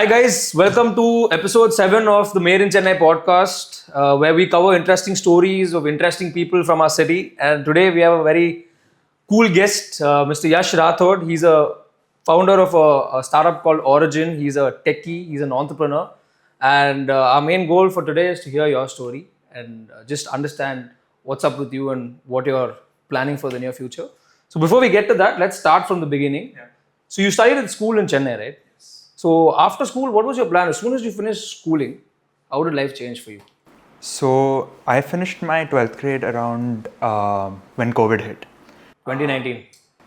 Hi guys, welcome to episode 7 of the Made in Chennai podcast, where we cover interesting stories of interesting people from our city. And today we have a very cool guest, Mr. Yash Rathod. He's a founder of a startup called Origin. He's a techie, he's an entrepreneur. And our main goal for today is to hear your story and just understand what's up with you and what you're planning for the near future. So before we get to that, let's start from the beginning. Yeah. So you studied at school in Chennai, right? So after school, what was your plan? As soon as you finished schooling, how did life change for you? So I finished my 12th grade around when COVID hit. 2019.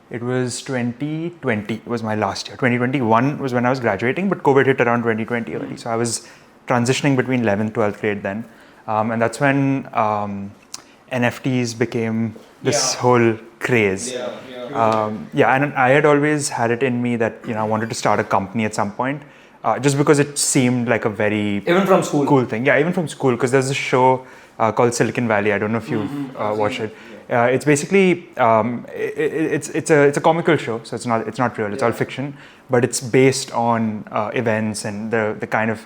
It was 2020 was my last year. 2021 was when I was graduating, but COVID hit around 2020 early. So I was transitioning between 11th, 12th grade then. And that's when NFTs became this whole craze. And I had always had it in me that I wanted to start a company at some point, just because it seemed like a very Even from school? cool thing. Yeah, even from school, because there's a show called Silicon Valley. I don't know if you've watched it. It's basically it's a comical show, so it's not real. It's all fiction, but it's based on events and the kind of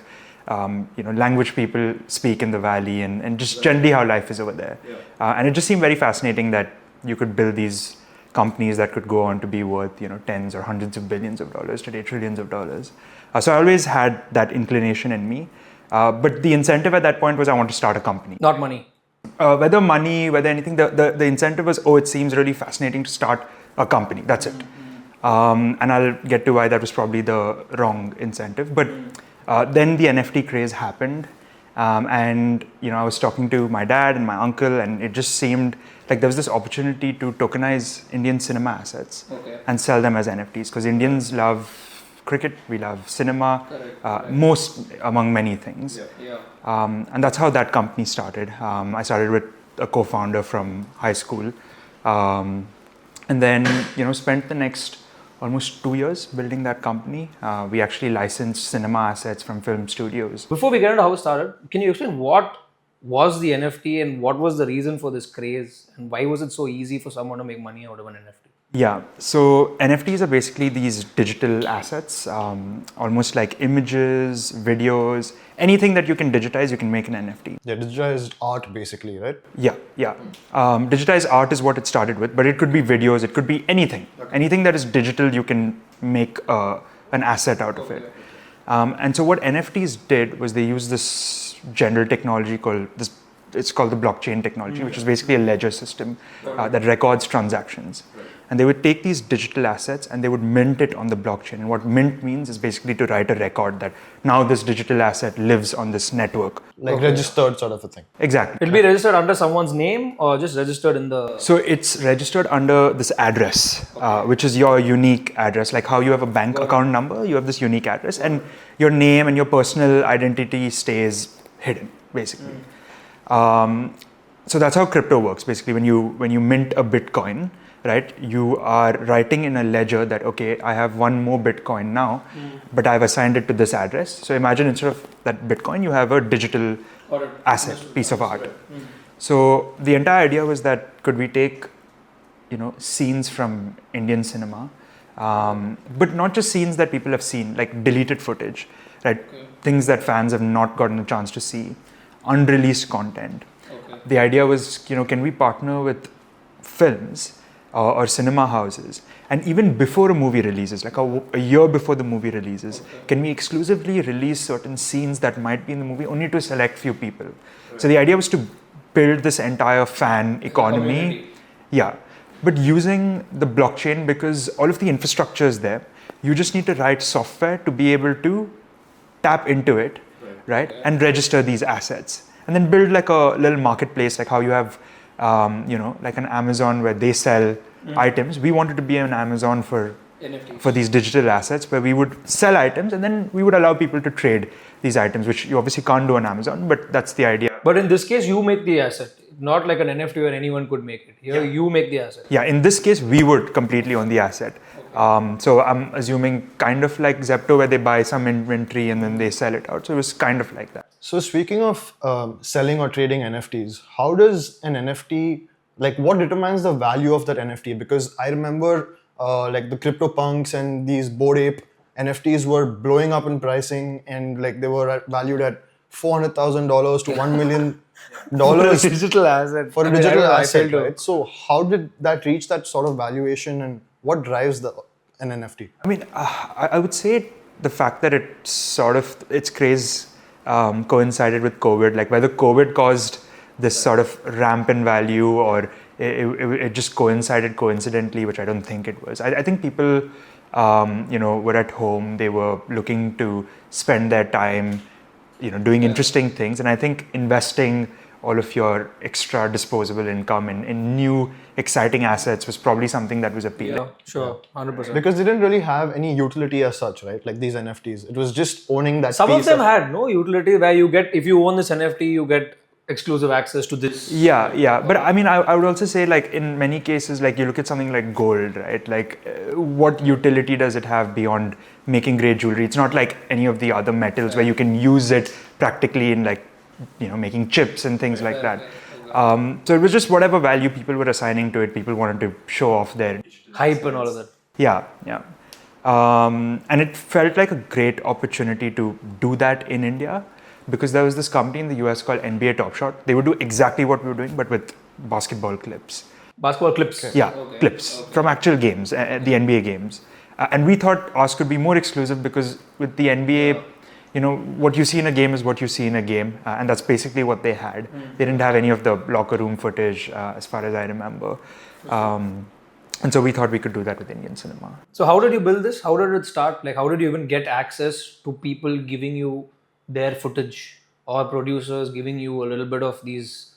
language people speak in the valley and just generally how life is over there. And it just seemed very fascinating that you could build these companies that could go on to be worth tens or hundreds of billions of dollars, today trillions of dollars. So I always had that inclination in me, but the incentive at that point was I want to start a company. Not money. Whether money, whether anything, the incentive was, it seems really fascinating to start a company. That's it. And I'll get to why that was probably the wrong incentive. But then the NFT craze happened. And I was talking to my dad and my uncle, and it just seemed like there was this opportunity to tokenize Indian cinema assets and sell them as NFTs, because Indians love cricket, we love cinema, most among many things. And that's how that company started. I started with a co-founder from high school, and then spent the next almost 2 years building that company. We actually licensed cinema assets from film studios. Before we get into how it started, can you explain what was the NFT and what was the reason for this craze and why was it so easy for someone to make money out of an NFT? Yeah, so NFTs are basically these digital assets, almost like images, videos, anything that you can digitize, you can make an NFT. Yeah, digitized art basically, right? Yeah. Digitized art is what it started with, but it could be videos, it could be anything. Anything that is digital, you can make an asset out of it. And so what NFTs did was they used this general technology it's called the blockchain technology, which is basically a ledger system that records transactions. And they would take these digital assets and they would mint it on the blockchain. And what mint means is basically to write a record that now this digital asset lives on this network. Like registered sort of a thing. Exactly. It'll be registered under someone's name or just registered in the... So it's registered under this address, which is your unique address. Like how you have a bank account number, you have this unique address, and your name and your personal identity stays hidden, basically. So that's how crypto works. Basically, when you mint a Bitcoin, right, you are writing in a ledger that, okay, I have one more Bitcoin now, but I've assigned it to this address. So imagine instead of that Bitcoin, you have a digital asset, piece of art. So the entire idea was that could we take, scenes from Indian cinema, but not just scenes that people have seen, like deleted footage, right? Things that fans have not gotten a chance to see, unreleased content. The idea was, can we partner with films or cinema houses, and even before a movie releases, like a year before the movie releases, can we exclusively release certain scenes that might be in the movie only to select few people? So the idea was to build this entire fan economy. Yeah, but using the blockchain, because all of the infrastructure is there, you just need to write software to be able to tap into it, right? And register these assets. And then build like a little marketplace, like how you have like an Amazon where they sell items. We wanted to be an Amazon for these digital assets where we would sell items and then we would allow people to trade these items, which you obviously can't do on Amazon, but that's the idea. But in this case, you make the asset, not like an NFT where anyone could make it. Here, you make the asset. Yeah, in this case, we would completely own the asset. So I'm assuming kind of like Zepto where they buy some inventory and then they sell it out. So it was kind of like that. So speaking of selling or trading NFTs, how does an NFT, like what determines the value of that NFT? Because I remember like the CryptoPunks and these Bored Ape NFTs were blowing up in pricing, and like they were valued at $400,000 to $1 million Digital asset. for a I mean, I digital don't know, I asset, feel too. right? So how did that reach that sort of valuation, and what drives an NFT? I mean, I would say the fact that its craze coincided with COVID, like whether COVID caused this sort of ramp in value or it just coincided coincidentally, which I don't think it was. I think people, were at home, they were looking to spend their time, doing interesting things. And I think investing all of your extra disposable income in new exciting assets was probably something that was appealing. Yeah, sure, 100%. Because they didn't really have any utility as such, right? Like these NFTs, it was just owning that. Some of piece them had no utility where you get, if you own this NFT, you get exclusive access to this. Yeah. But I mean, I would also say, like, in many cases, like, you look at something like gold, right? Like, what utility does it have beyond making great jewelry? It's not like any of the other metals where you can use it practically in, like, making chips and things like that. So it was just whatever value people were assigning to it. People wanted to show off their Hype and all of that. Yeah. And it felt like a great opportunity to do that in India, because there was this company in the US called NBA Top Shot. They would do exactly what we were doing, but with basketball clips. Basketball clips. Yeah, clips from actual games, the NBA games. And we thought ours could be more exclusive because with the NBA, what you see in a game is what you see in a game. And that's basically what they had. They didn't have any of the locker room footage, as far as I remember. And so we thought we could do that with Indian cinema. So how did you build this? How did it start? Like, how did you even get access to people giving you their footage, or producers giving you a little bit of these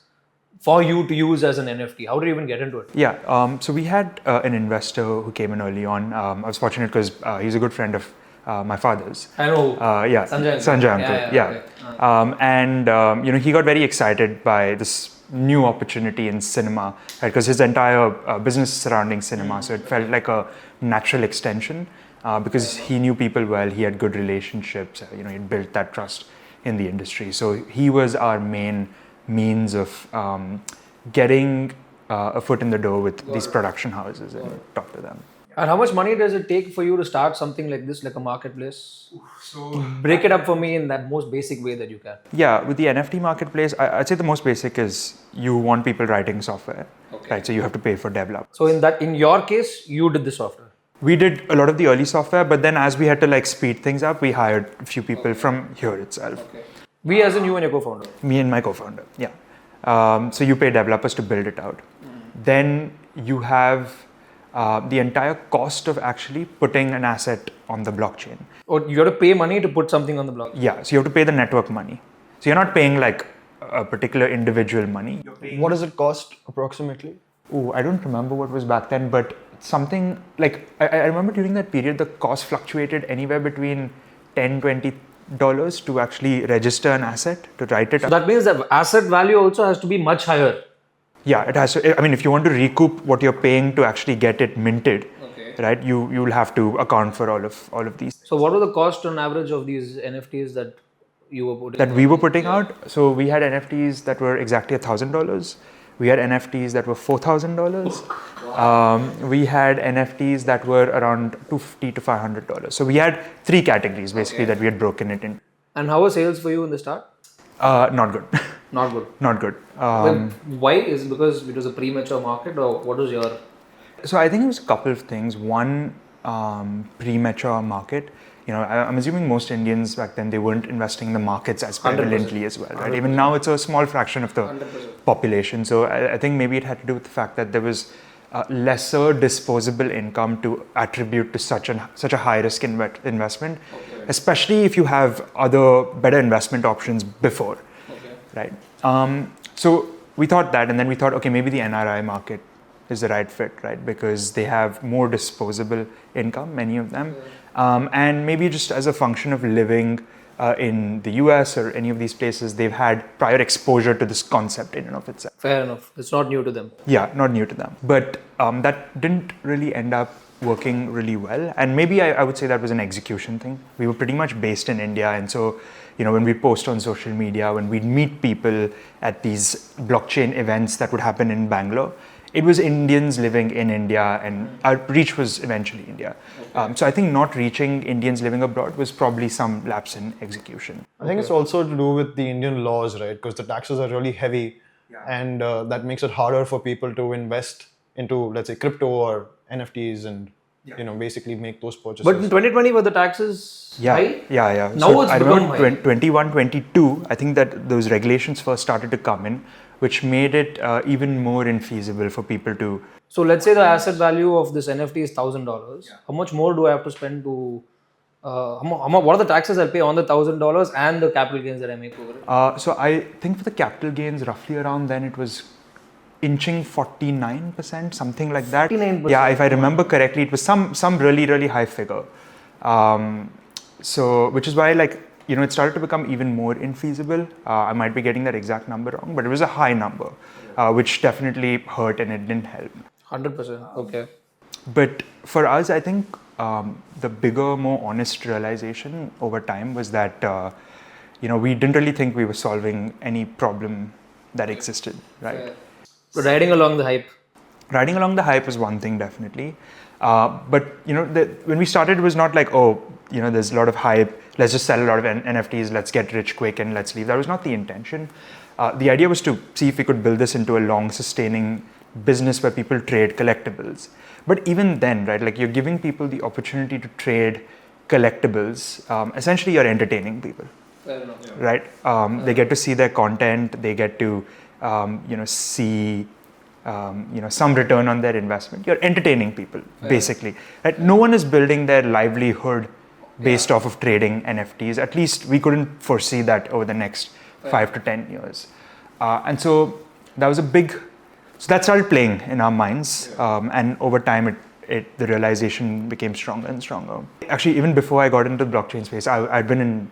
for you to use as an NFT? How did you even get into it? Yeah, so we had an investor who came in early on. I was fortunate because he's a good friend of my father's. I know. Yeah, Sanjay uncle. Yeah. Okay. And he got very excited by this new opportunity in cinema, right? Because his entire business is surrounding cinema, so it felt like a natural extension. Because he knew people well, he had good relationships, he'd built that trust in the industry. So he was our main means of getting a foot in the door with these production houses and talk to them. And how much money does it take for you to start something like this, like a marketplace? So break it up for me in that most basic way that you can. Yeah, with the NFT marketplace, I'd say the most basic is you want people writing software, right? So you have to pay for develop. So in your case, you did the software. We did a lot of the early software, but then as we had to like speed things up, we hired a few people from here itself. We as in you and your co-founder? Me and my co-founder, yeah. So you pay developers to build it out. Then you have the entire cost of actually putting an asset on the blockchain. Or you have to pay money to put something on the blockchain? Yeah, so you have to pay the network money. So you're not paying like a particular individual money. What does it cost approximately? Oh, I don't remember what was back then, but something like, I remember during that period, the cost fluctuated anywhere between $10, $20 to actually register an asset, to write it So up. that means the asset value also has to be much higher. Yeah, it has to. I mean, if you want to recoup what you're paying to actually get it minted, right? You'll have to account for all of these. So what was the cost on average of these NFTs that you were putting? That we were putting out. So we had NFTs that were exactly $1,000. We had NFTs that were $4,000. We had NFTs that were around $250 to $500. So we had three categories basically that we had broken it in. And how were sales for you in the start? Not good. Not good. Not good. Why? Is it because it was a premature market, or what was your? So I think it was a couple of things. One, premature market. I'm assuming most Indians back then, they weren't investing in the markets as prevalently as well, right? 100%. Even now, it's a small fraction of the 100%. Population. So I think maybe it had to do with the fact that there was lesser disposable income to attribute to such a high risk investment, especially if you have other better investment options before, right? So we thought that, and then we thought, okay, maybe the NRI market is the right fit, right? Because they have more disposable income, many of them. And maybe just as a function of living in the US or any of these places, they've had prior exposure to this concept in and of itself. Fair enough. It's not new to them. Yeah, not new to them. But that didn't really end up working really well. And maybe I would say that was an execution thing. We were pretty much based in India. And so, when we post on social media, when we'd meet people at these blockchain events that would happen in Bangalore, it was Indians living in India, and our reach was eventually India. So I think not reaching Indians living abroad was probably some lapse in execution. I think it's also to do with the Indian laws, right? Because the taxes are really heavy, and that makes it harder for people to invest into, let's say, crypto or NFTs, and basically make those purchases. But in 2020, were the taxes high? Yeah. Now So it's I become remember high. 21, 22, I think that those regulations first started to come in, which made it even more infeasible for people to. So let's say the asset value of this NFT is $1,000. How much more do I have to spend to? What are the taxes I'll pay on the $1,000 and the capital gains that I make over it? So I think for the capital gains, roughly around then it was inching 49%, something like that. 49%. Yeah, if I remember correctly, it was some really, really high figure. So which is why it started to become even more infeasible. I might be getting that exact number wrong, but it was a high number, which definitely hurt and it didn't help. 100%. Okay. But for us, I think the bigger, more honest realization over time was that we didn't really think we were solving any problem that existed, right? So riding along the hype. Riding along the hype was one thing, definitely. But when we started, it was not like, there's a lot of hype. Let's just sell a lot of NFTs. Let's get rich quick and let's leave. That was not the intention. The idea was to see if we could build this into a long, sustaining business where people trade collectibles. But even then, right, like you're giving people the opportunity to trade collectibles. Essentially, you're entertaining people, right? They get to see their content. They get to, see, some return on their investment. You're entertaining people, basically. Right? No one is building their livelihood based off of trading NFTs. At least we couldn't foresee that over the next 5 to 10 years. And so that was so that started playing in our minds. And over time, the realization became stronger and stronger. Actually, even before I got into the blockchain space, I'd been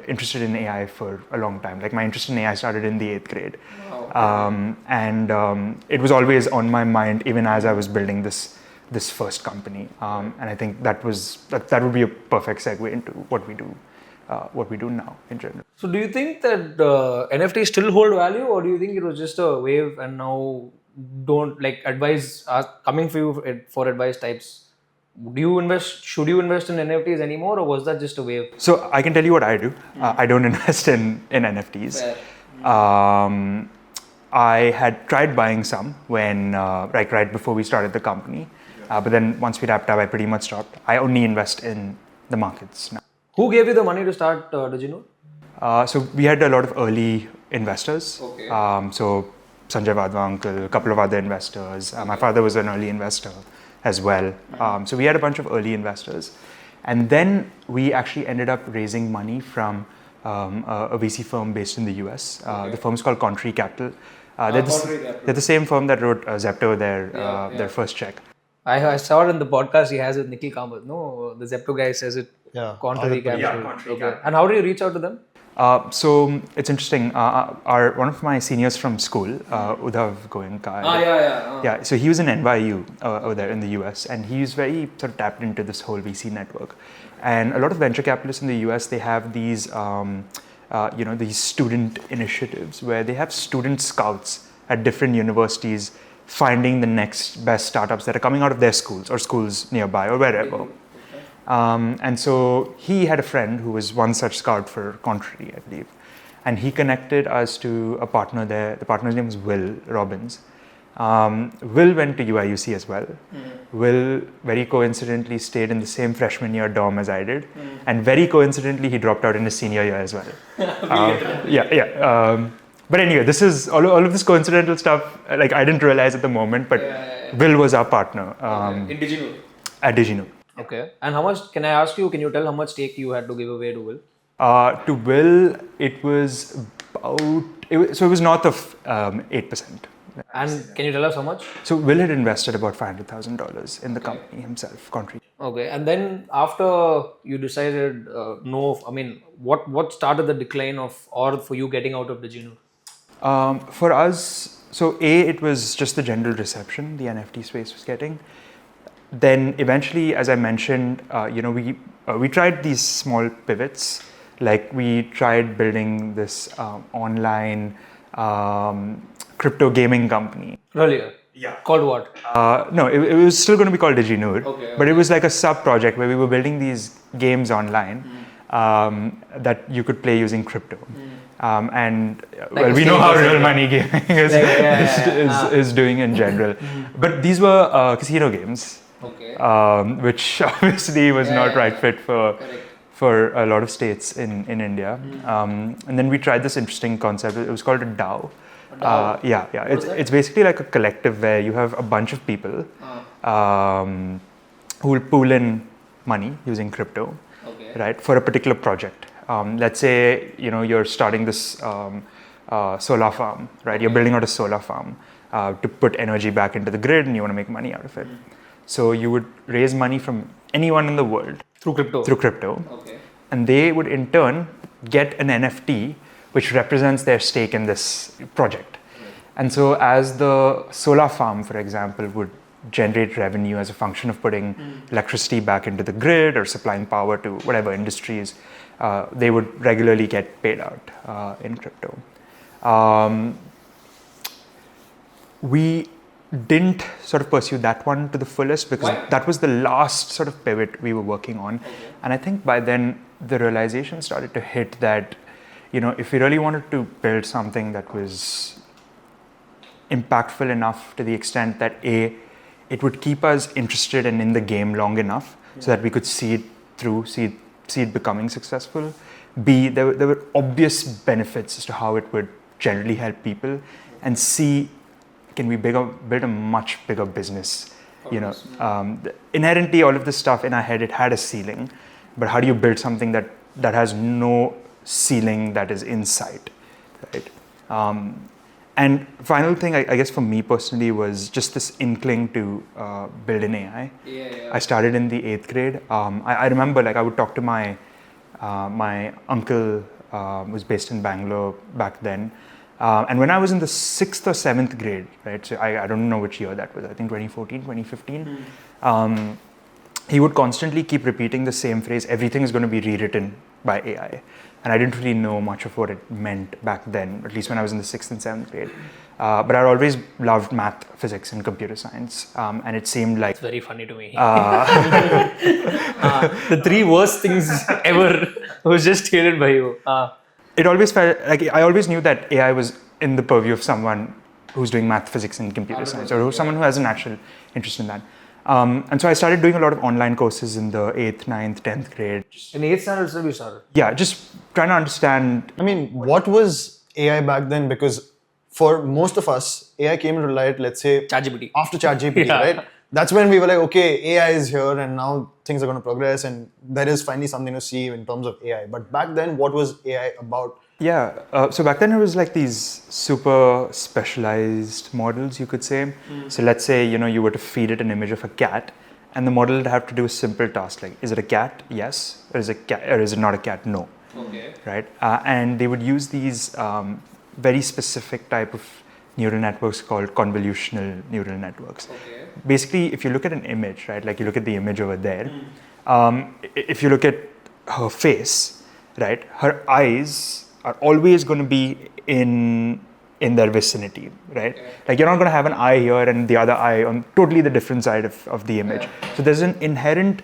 interested in AI for a long time. Like my interest in AI started in the 8th grade. And it was always on my mind, even as I was building this first company. And I think that would be a perfect segue into what we do now in general. So do you think that NFTs still hold value, or do you think it was just a wave and now advice coming for you for advice types? Should you invest in NFTs anymore, or was that just a wave? So I can tell you what I do. I don't invest in NFTs. I had tried buying some when right before we started the company. But then once we wrapped up, I pretty much stopped. I only invest in the markets now. Who gave you the money to start Digino? So we had a lot of early investors. Okay. So Sanjay Vadva uncle, a couple of other investors. My father was an early investor as well. So we had a bunch of early investors. And then we actually ended up raising money from a VC firm based in the US. The firm's called Contrary Capital. They're the same firm that wrote Zepto their first check. I saw it in the podcast he has with Nikhil Kamath. No, the Zepto guy says it. Contrary Capital. Okay. And how do you reach out to them? So it's interesting. One of my seniors from school, Udhav Goenka. Yeah. So he was in NYU over there in the US, and he's very sort of tapped into this whole VC network. And a lot of venture capitalists in the US, they have these, these student initiatives where they have student scouts at different universities finding the next best startups that are coming out of their schools or schools nearby or wherever. And so he had a friend who was one such scout for Contrary, I believe. And he connected us to a partner there. The partner's name was Will Robbins. Will went to UIUC as well. Will very coincidentally stayed in the same freshman year dorm as I did. And very coincidentally, he dropped out in his senior year as well. But anyway, this is all of this coincidental stuff. Like I didn't realize at the moment, but Will was our partner. In Digino? At Digino. Okay. And how much, can you tell how much stake you had to give away to Will? To Will, it was it was north of 8%. And can you tell us how much? So Will had invested about $500,000 in the company himself, Contrary. Okay. And then after you decided what started the decline or for you getting out of Digino? For us, so it was just the general reception the NFT space was getting. Then eventually, as I mentioned, we tried these small pivots. Like we tried building this online crypto gaming company. Really? Called what? No, it was still going to be called DigiNoor, Okay, but it was like a sub-project where we were building these games online that you could play using crypto. And well, we know how real money gaming is doing in general. But these were casino games, Okay. which obviously was not right fit for Correct. for a lot of states in India. And then we tried this interesting concept. It was called a DAO. Yeah. It's basically like a collective where you have a bunch of people who will pool in money using crypto, Okay. right, for a particular project. Let's say you're starting this solar farm, right? You're building out a solar farm to put energy back into the grid, and you want to make money out of it. So you would raise money from anyone in the world Through crypto. Okay. And they would in turn get an NFT which represents their stake in this project. And so as the solar farm, for example, would generate revenue as a function of putting electricity back into the grid or supplying power to whatever industries, they would regularly get paid out in crypto. We didn't sort of pursue that one to the fullest because that was the last sort of pivot we were working on. And I think by then the realization started to hit that, if we really wanted to build something that was impactful enough to the extent that it would keep us interested and in the game long enough so that we could see it through, see it becoming successful. B, there were obvious benefits as to how it would generally help people. And C, can we build a much bigger business? Inherently, all of this stuff in our head, it had a ceiling, but how do you build something that has no ceiling, that is in sight, right? And final thing, I guess for me personally, was just this inkling to build an AI. I started in the 8th grade. I remember, I would talk to my uncle, who was based in Bangalore back then. And when I was in the 6th or 7th grade, right, so I don't know which year that was, I think 2014, 2015, he would constantly keep repeating the same phrase, everything is going to be rewritten by AI. And I didn't really know much of what it meant back then, at least when I was in the 6th and 7th grade. But I always loved math, physics, and computer science. And it seemed like... It's very funny to me. The 3 worst things ever was just stated by you. It always felt like I always knew that AI was in the purview of someone who's doing math, physics, and computer science, or someone who has a natural interest in that. And so I started doing a lot of online courses in the 8th, 9th, 10th grade. In 8th standard itself you started? Yeah, just trying to understand. I mean, what was AI back then? Because for most of us, AI came into light, let's say, ChatGPT. after ChatGPT, right? That's when we were like, okay, AI is here and now things are going to progress and there is finally something to see in terms of AI. But back then, what was AI about? Yeah, so back then it was like these super specialized models, you could say. So let's say, you were to feed it an image of a cat, and the model would have to do a simple task like, is it a cat? Yes. Or is it not a cat? No. Okay. Right? And they would use these very specific type of neural networks called convolutional neural networks. Okay. Basically, if you look at an image, right, like you look at the image over there, if you look at her face, right, her eyes are always going to be in their vicinity, right? Okay. Like you're not going to have an eye here and the other eye on totally the different side of the image. So there's an inherent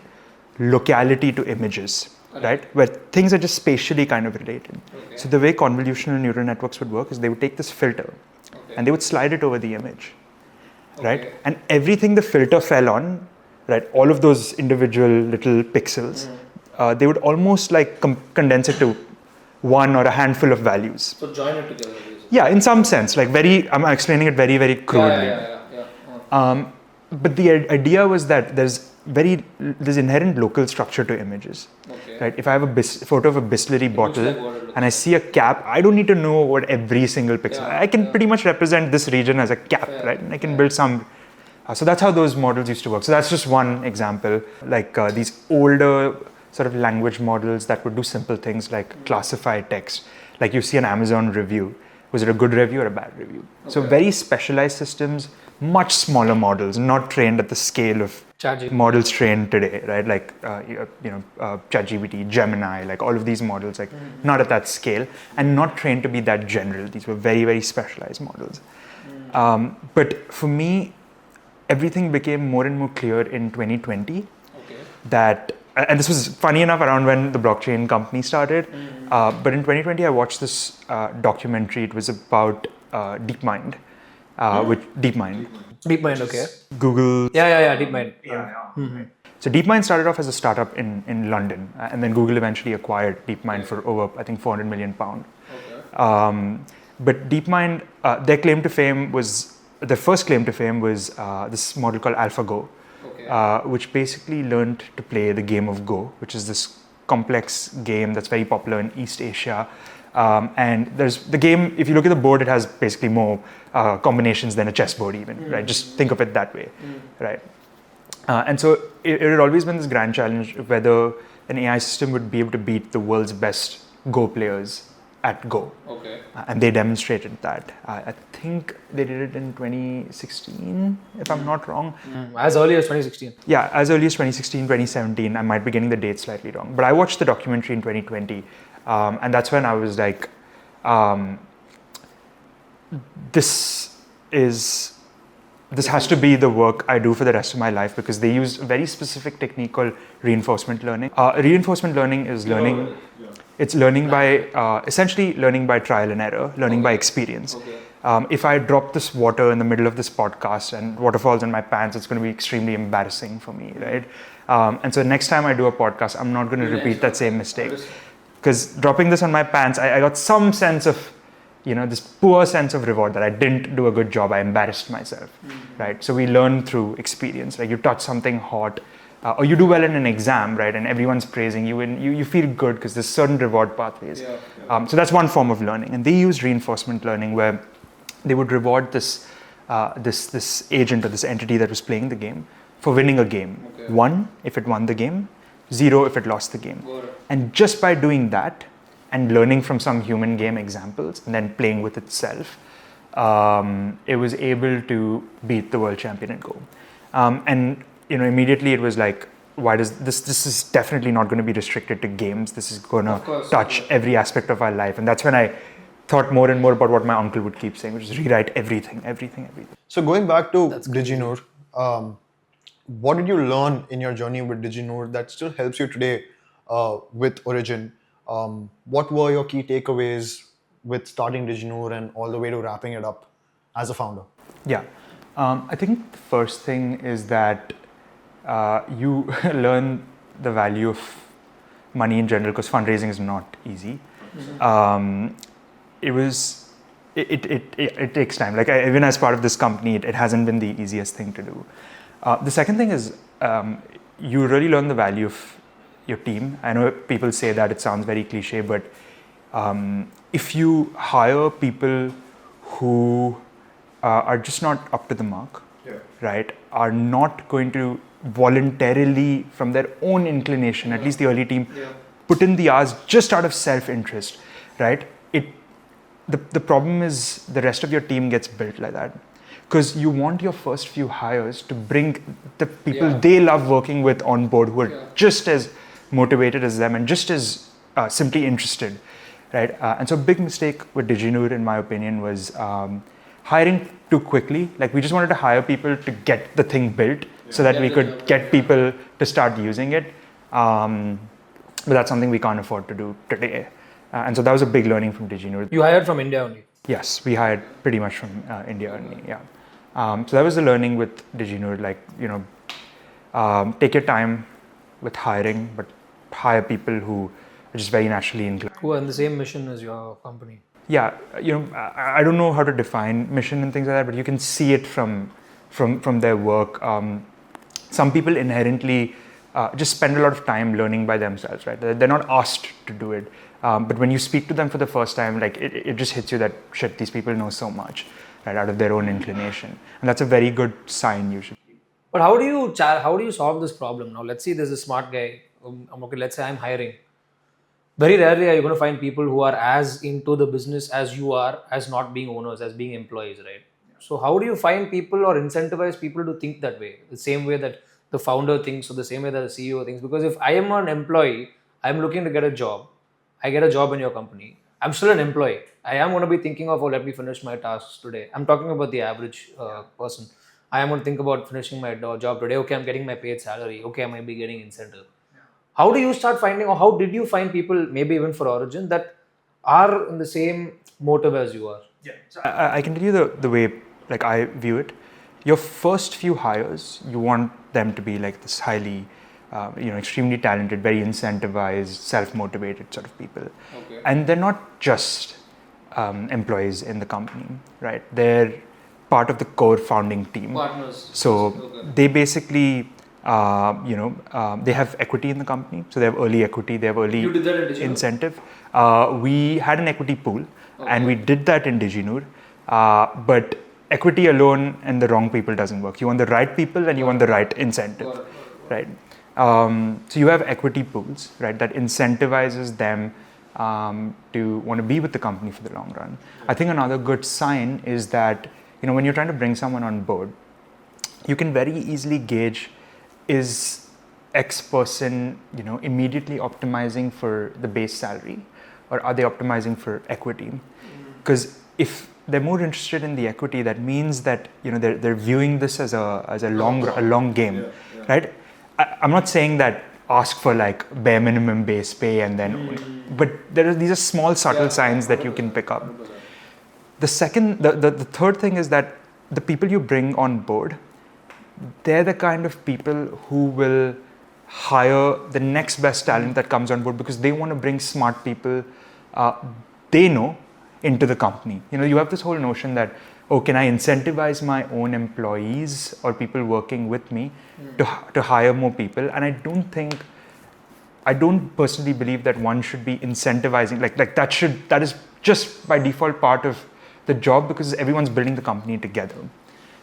locality to images, right, where things are just spatially kind of related. Okay. So the way convolutional neural networks would work is they would take this filter and they would slide it over the image, right? And everything the filter fell on, right, all of those individual little pixels, they would almost like condense it to one or a handful of values. So join it together. Yeah, in some sense, like I'm explaining it very, very crudely. But the idea was that there's inherent local structure to images, right? If I have a photo of a Bisleri bottle and I see a cap, I don't need to know what every single pixel. I can pretty much represent this region as a cap, right? And I can build some. So that's how those models used to work. So that's just one example. Like these older sort of language models that would do simple things like classify text. Like you see an Amazon review. Was it a good review or a bad review? So very specialized systems, much smaller models, not trained at the scale of models trained today, right? Like, ChatGPT, Gemini, like all of these models, like not at that scale and not trained to be that general. These were very, very specialized models. But for me, everything became more and more clear in 2020 that, and this was funny enough around when the blockchain company started, but in 2020 I watched this documentary. It was about DeepMind, which DeepMind, DeepMind, okay. Google. Yeah, DeepMind. So DeepMind started off as a startup in London, and then Google eventually acquired DeepMind for over, I think, 400 million pound. But DeepMind, their claim to fame was, their first claim to fame was this model called AlphaGo, which basically learned to play the game of Go, which is this complex game that's very popular in East Asia. And there's the game, if you look at the board, it has basically more combinations than a chessboard even, right? Just think of it that way, right? And so it had always been this grand challenge of whether an AI system would be able to beat the world's best Go players at Go. And they demonstrated that. I think they did it in 2016, if I'm not wrong. As early as 2016. Yeah, as early as 2016, 2017. I might be getting the date slightly wrong. But I watched the documentary in 2020. And that's when I was like, this has to be the work I do for the rest of my life, because they used a very specific technique called reinforcement learning. Reinforcement learning is learning. It's learning by, essentially learning by trial and error, learning by experience. If I drop this water in the middle of this podcast and water falls in my pants, it's going to be extremely embarrassing for me, right? And so next time I do a podcast, I'm not going to repeat that same mistake. Because dropping this on my pants, I got some sense of, this poor sense of reward that I didn't do a good job. I embarrassed myself, right? So we learn through experience. Like you touch something hot, or you do well in an exam, right? And everyone's praising you, and you feel good because there's certain reward pathways. So that's one form of learning. And they used reinforcement learning where they would reward this agent or this entity that was playing the game for winning a game. 1, if it won the game. 0, if it lost the game. And just by doing that and learning from some human game examples and then playing with itself, it was able to beat the world champion at Go. And immediately it was like, why does this is definitely not going to be restricted to games. This is going to touch every aspect of our life. And that's when I thought more and more about what my uncle would keep saying, which is rewrite everything. So going back to DigiNoor, what did you learn in your journey with DigiNoor that still helps you today with Origin? What were your key takeaways with starting DigiNoor and all the way to wrapping it up as a founder? Yeah, I think the first thing is that you learn the value of money in general, because fundraising is not easy. It takes time. Like even as part of this company, it hasn't been the easiest thing to do. The second thing is you really learn the value of your team. I know people say that, it sounds very cliche, but if you hire people who are just not up to the mark, right, are not going to voluntarily, from their own inclination, at least the early team, put in the hours just out of self-interest, right? The problem is the rest of your team gets built like that. Because you want your first few hires to bring the people they love working with on board, who are just as motivated as them and just as simply interested, right? And so a big mistake with DigiNoor, in my opinion, was hiring too quickly. Like we just wanted to hire people to get the thing built so that we could get people to start using it. But that's something we can't afford to do today. And so that was a big learning from DigiNoor. You hired from India only? Yes, we hired pretty much from India only, yeah. So that was the learning with DigiNoor, like, take your time with hiring, but hire people who are just very naturally inclined. Who are in the same mission as your company? Yeah, I don't know how to define mission and things like that, but you can see it from their work. Some people inherently just spend a lot of time learning by themselves, right? They're not asked to do it. But when you speak to them for the first time, like it just hits you that, shit, these people know so much, right, out of their own inclination. And that's a very good sign usually. But how do you solve this problem? Now, let's say there's a smart guy. Okay, let's say I'm hiring. Very rarely are you going to find people who are as into the business as you are, as not being owners, as being employees, right? So how do you find people or incentivize people to think that way? The same way that the founder thinks, or the same way that the CEO thinks? Because if I am an employee, I'm looking to get a job. I get a job in your company. I'm still an employee. I am going to be thinking of, let me finish my tasks today. I'm talking about the average person. I am going to think about finishing my job today. Okay, I'm getting my paid salary. Okay, I might be getting incentive. How do you start finding, or how did you find people, maybe even for Origin, that are in the same motive as you are? So I can tell you the way like I view it. Your first few hires, you want them to be like this highly, extremely talented, very incentivized, self-motivated sort of people. Okay. And they're not just employees in the company, right? They're part of the core founding team. Partners. So Okay. they basically, they have equity in the company. So they have early equity, they have early You did that at Digital? incentive. We had an equity pool, and we did that in DigiNoor. But equity alone and the wrong people doesn't work. You want the right people and you want the right incentive, right? So you have equity pools, right, that incentivizes them to want to be with the company for the long run. I think another good sign is that, when you're trying to bring someone on board, you can very easily gauge, is X person, immediately optimizing for the base salary, or are they optimizing for equity? Because if they're more interested in the equity, that means that they're viewing this as a long game, right? I'm not saying that ask for like bare minimum base pay and then, but these are small subtle signs that you can pick up. The third thing is that the people you bring on board, they're the kind of people who will hire the next best talent that comes on board, because they want to bring smart people they know into the company. You have this whole notion that, oh, can I incentivize my own employees or people working with me to hire more people? And I don't personally believe that one should be incentivizing like that is just by default part of the job, because everyone's building the company together,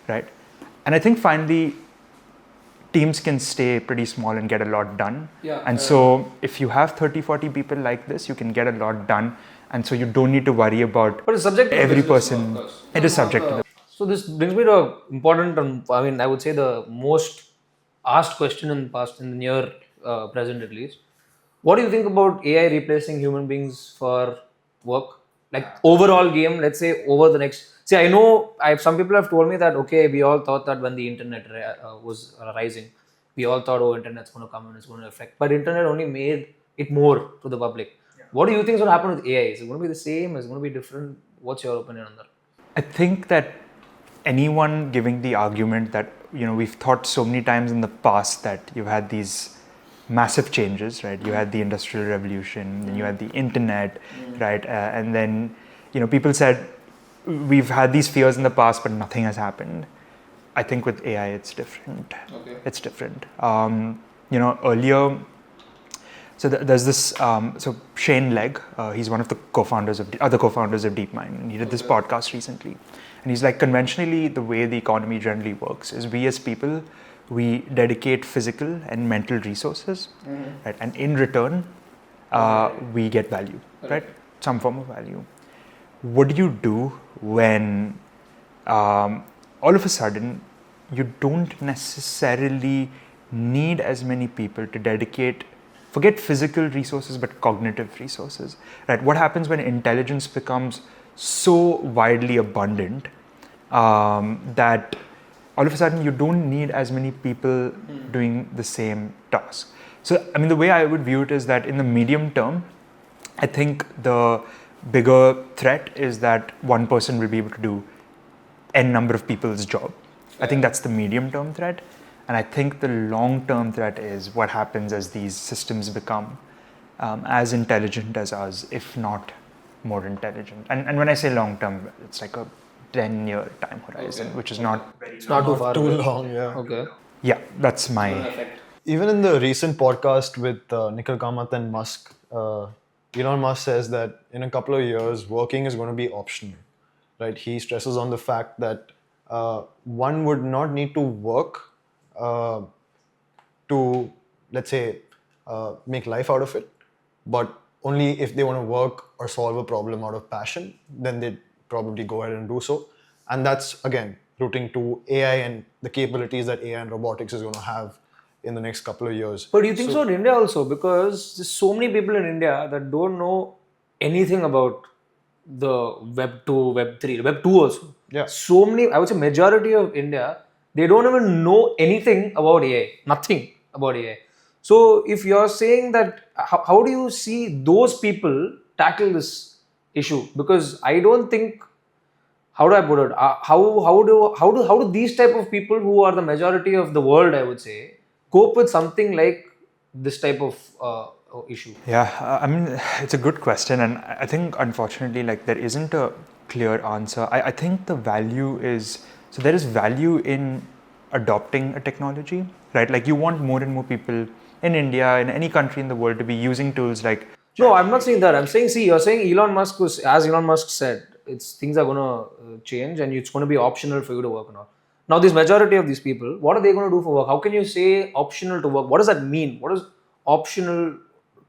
right? And I think finally, teams can stay pretty small and get a lot done. And so if you have 30, 40 people like this, you can get a lot done. And so you don't need to worry about But it's subject to every business, person. of course. It is subject to the. So this brings me to a important, I would say the most asked question in the past, in the near present at least. What do you think about AI replacing human beings for work? Like overall game, let's say over the next. See, I know some people have told me that okay, we all thought that when the internet was rising, we all thought, oh, internet's going to come and it's going to affect. But internet only made it more to the public. What do you think is going to happen with AI? Is it going to be the same? Is it going to be different? What's your opinion on that? I think that anyone giving the argument that, we've thought so many times in the past that you've had these massive changes, right? You had the Industrial Revolution, then you had the internet, right? And then, people said, we've had these fears in the past, but nothing has happened. I think with AI, it's different. Okay. It's different. Earlier, so there's this, so Shane Legg, he's one of the other co-founders of DeepMind, and he did this podcast recently. And he's like, conventionally, the way the economy generally works is we as people, we dedicate physical and mental resources, right? And in return, we get value, right? Some form of value. What do you do when all of a sudden you don't necessarily need as many people to dedicate, forget physical resources, but cognitive resources, right? What happens when intelligence becomes so widely abundant that all of a sudden you don't need as many people doing the same task? So, the way I would view it is that in the medium term, I think the bigger threat is that one person will be able to do n number of people's job. I think that's the medium term threat. And I think the long term threat is what happens as these systems become as intelligent as us, if not more intelligent. And when I say long term, it's like a 10-year time horizon, which is not very It's not too far. Too away. long, yeah. Okay. Yeah, that's my. Even in the recent podcast with Nikhil Kamath and Musk, Elon Musk says that in a couple of years, working is going to be optional, right? He stresses on the fact that one would not need to work to, let's say, make life out of it, but only if they want to work or solve a problem out of passion, then they'd probably go ahead and do so. And that's, again, rooting to AI and the capabilities that AI and robotics is going to have in the next couple of years. But do you think so in India also? Because there's so many people in India that don't know anything about the Web 2, Web 3, Web 2 also. Yeah. So many, I would say majority of India They don't even know anything about AI, nothing about AI. So if you're saying that, how do you see those people tackle this issue? Because I don't think, how do I put it? How do these type of people who are the majority of the world, I would say, cope with something like this type of issue? Yeah, I mean, it's a good question, and I think unfortunately, like there isn't a clear answer. I think the value is, so there is value in adopting a technology, right? Like you want more and more people in India, in any country in the world, to be using tools like. No, I'm not saying that. I'm saying, see, you're saying Elon Musk was, as Elon Musk said, things are gonna change and it's gonna be optional for you to work now. Now, this majority of these people, what are they gonna do for work? How can you say optional to work? What does that mean? What does optional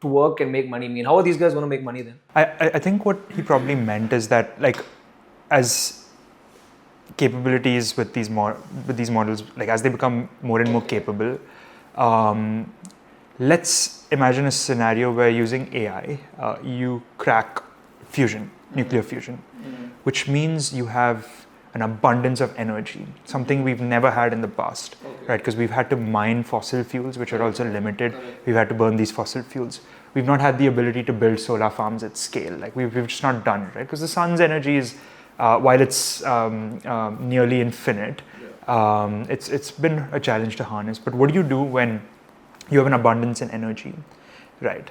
to work and make money mean? How are these guys gonna make money then? I think what he probably meant is that, like, as capabilities with these models, like as they become more and more capable, let's imagine a scenario where using AI, you crack fusion, nuclear fusion, which means you have an abundance of energy, something we've never had in the past, right? Because we've had to mine fossil fuels, which are also limited. We've had to burn these fossil fuels. We've not had the ability to build solar farms at scale. Like we've just not done it, right? Because the sun's energy is, while it's nearly infinite, it's been a challenge to harness. But what do you do when you have an abundance in energy, right?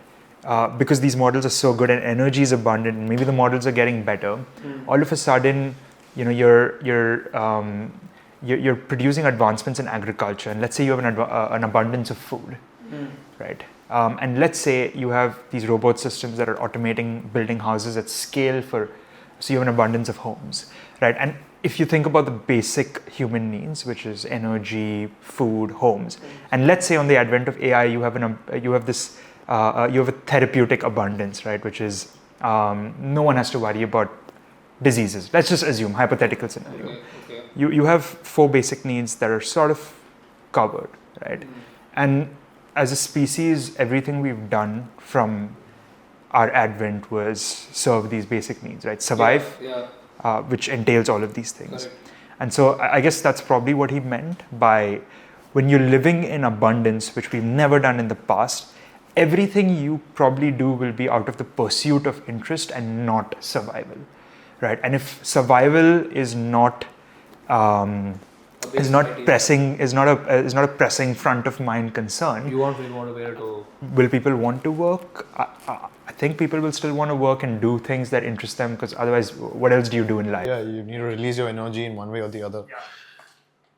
Because these models are so good and energy is abundant, and maybe the models are getting better. All of a sudden, you know, you're producing advancements in agriculture, and let's say you have an abundance of food, right? And let's say you have these robot systems that are automating building houses at scale so you have an abundance of homes, right? And if you think about the basic human needs, which is energy, food, homes, and let's say on the advent of AI, you have a therapeutic abundance, right? Which is no one has to worry about diseases. Let's just assume hypothetical scenario. You have 4 basic needs that are sort of covered, right? And as a species, everything we've done from our advent was serve these basic needs, right? Survive, which entails all of these things. Correct. And so I guess that's probably what he meant by, when you're living in abundance, which we've never done in the past, everything you probably do will be out of the pursuit of interest and not survival, right? And if survival is not pressing front of mind concern, You want people to be able to. will people want to work? I think people will still want to work and do things that interest them, because otherwise, what else do you do in life? Yeah, you need to release your energy in one way or the other.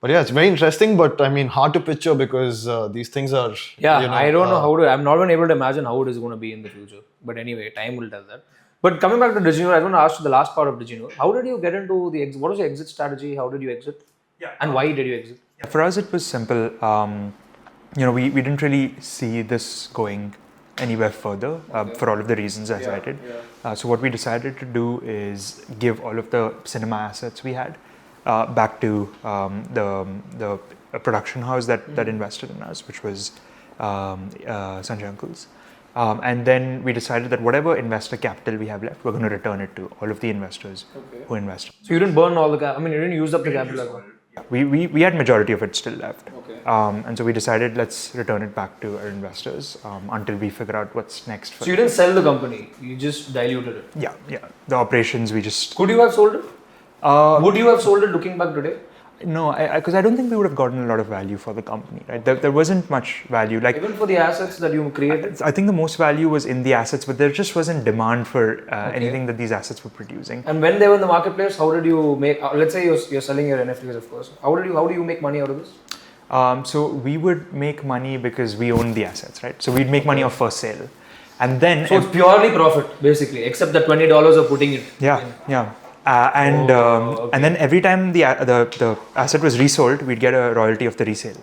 But yeah, it's very interesting, but I mean, hard to picture because these things are. Yeah, you know, I don't know how to. I'm not even able to imagine how it is going to be in the future. But anyway, time will tell that. But coming back to Digino, I want to ask you the last part of Digino. How did you get into the exit? What was your exit strategy? How did you exit? And why did you exit? For us, it was simple. We didn't really see this going anywhere further for all of the reasons I cited. So what we decided to do is give all of the cinema assets we had back to the production house that invested in us, which was Sanjay Uncle's. And then we decided that whatever investor capital we have left, we're going to return it to all of the investors who invested. So you didn't burn all the capital. I mean, you didn't use up the capital. We had majority of it still left. And so we decided, let's return it back to our investors until we figure out what's next. So you didn't sell the company. You just diluted it. Yeah. The operations, we just. Could you have sold it? Would you have sold it looking back today? No, because I don't think we would have gotten a lot of value for the company, right? There wasn't much value. Like, even for the assets that you created? I think the most value was in the assets, but there just wasn't demand for anything that these assets were producing. And when they were in the marketplace, how did you make? Let's say you're selling your NFTs, of course. How do you make money out of this? So we would make money because we own the assets, right? So we'd make money off first sale, and then so it's purely profit, basically, except the $20 of putting it. Yeah. And then every time the asset was resold, we'd get a royalty of the resale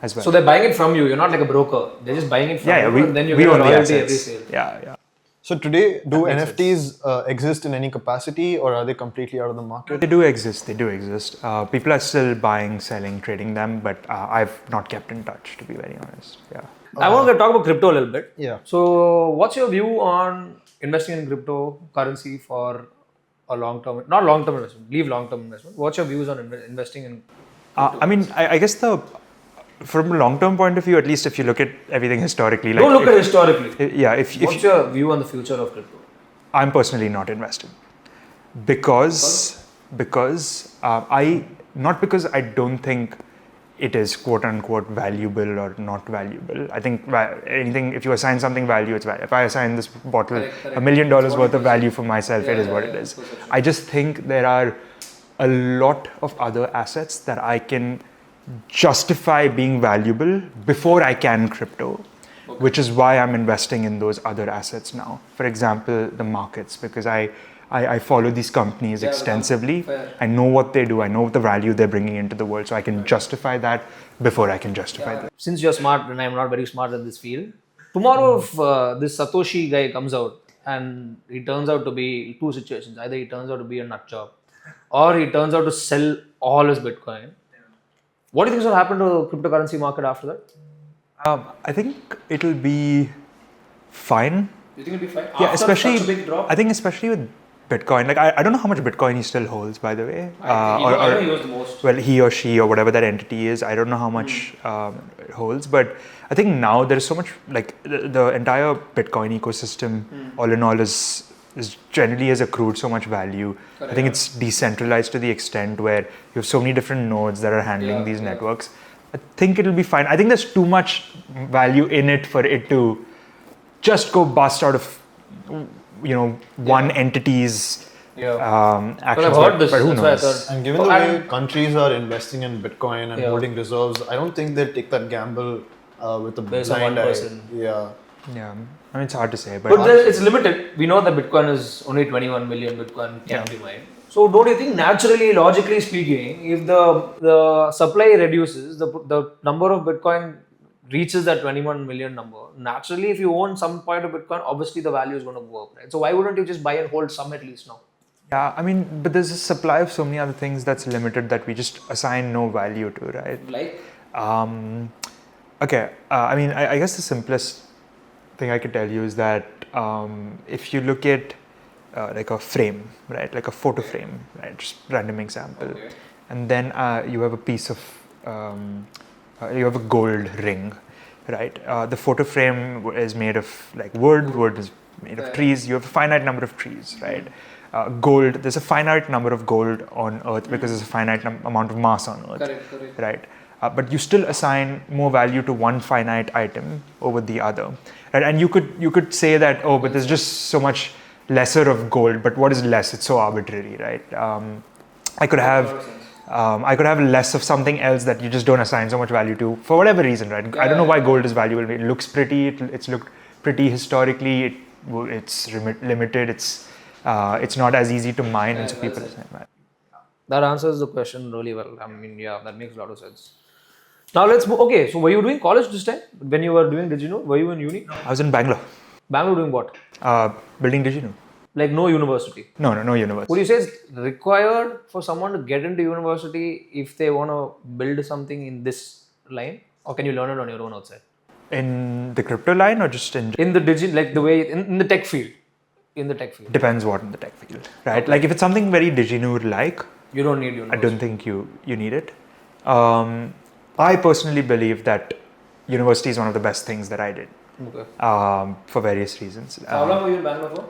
as well. So they're buying it from you. You're not like a broker. They're just buying it from you, and then you get a royalty every sale. Yeah. So today, do NFTs exist in any capacity, or are they completely out of the market? They do exist. People are still buying, selling, trading them, but I've not kept in touch, to be very honest. Yeah. I want to talk about crypto a little bit. Yeah. So what's your view on investing in cryptocurrency for a long-term, not long-term investment, leave long-term investment. What's your views on investing in I guess from a long-term point of view, at least if you look at everything historically, Don't look at historically. Yeah, What's your view on the future of crypto? I'm personally not invested because I not because I don't think it is quote unquote valuable or not valuable. I think anything, if you assign something value, it's value. If I assign this bottle Correct. $1 million worth of value for myself, it is what it is. I just think there are a lot of other assets that I can justify being valuable before I can crypto, which is why I'm investing in those other assets now. For example, the markets, because I follow these companies extensively. I know what they do. I know the value they're bringing into the world. So I can justify that before I can justify that. Since you're smart and I'm not very smart in this field, tomorrow if this Satoshi guy comes out and he turns out to be two situations. Either he turns out to be a nut job or he turns out to sell all his Bitcoin. What do you think will happen to the cryptocurrency market after that? I think it'll be fine. You think it'll be fine? Yeah, After especially such a big drop? I think especially with Bitcoin. Like I don't know how much Bitcoin he still holds, by the way. I know he was the most. Well, he or she or whatever that entity is, I don't know how much it holds, but I think now there is so much, like the entire Bitcoin ecosystem, all in all, is generally has accrued so much value. I think it's decentralized to the extent where you have so many different nodes that are handling these networks. I think it'll be fine. I think there's too much value in it for it to just go bust out of one entity's actions. I've heard this. But who That's why I knows? thought- And given the way countries are investing in Bitcoin and holding reserves, I don't think they'll take that gamble with a Based on blind one eye. person. Yeah. Yeah, I mean it's hard to say, But it's limited. We know that Bitcoin is only 21 million Bitcoin can be mined. So don't you think naturally, logically speaking, if the supply reduces, the number of Bitcoin reaches that 21 million number, naturally if you own some part of Bitcoin, obviously the value is going to go up, right? So why wouldn't you just buy and hold some at least now? Yeah, I mean, but there's a supply of so many other things that's limited that we just assign no value to, right? Like? Okay, I mean, I guess the simplest thing I could tell you is that if you look at like a frame, right, like a photo frame, right, just random example, and then you have a piece of, you have a gold ring, right? The photo frame is made of like wood is made of trees, you have a finite number of trees, right? Gold, there's a finite number of gold on Earth because there's a finite amount of mass on Earth, Correct. right? But you still assign more value to one finite item over the other, right? And you could say that, oh, but there's just so much lesser of gold. But what is less? It's so arbitrary, right? I could have less of something else that you just don't assign so much value to for whatever reason, right? I don't know why gold is valuable. It looks pretty. It's looked pretty historically. It's limited. It's not as easy to mine, and so people assign value. That answers the question really well. I mean, yeah, that makes a lot of sense. Now let's move. Okay, so were you doing college this time when you were doing DigiNo? Were you in uni? I was in Bangalore, Bangalore doing what? building DigiNo. Like no university. No university. Would you say it's required for someone to get into university if they want to build something in this line, or can you learn it on your own outside? In the crypto line or just in the like the way in the tech field. In the tech field. Depends what in the tech field, right? Like if it's something very DigiNoor like, you don't need university. I don't think you need it. I personally believe that university is one of the best things that I did. Okay. For various reasons. How long were you in Bangalore for?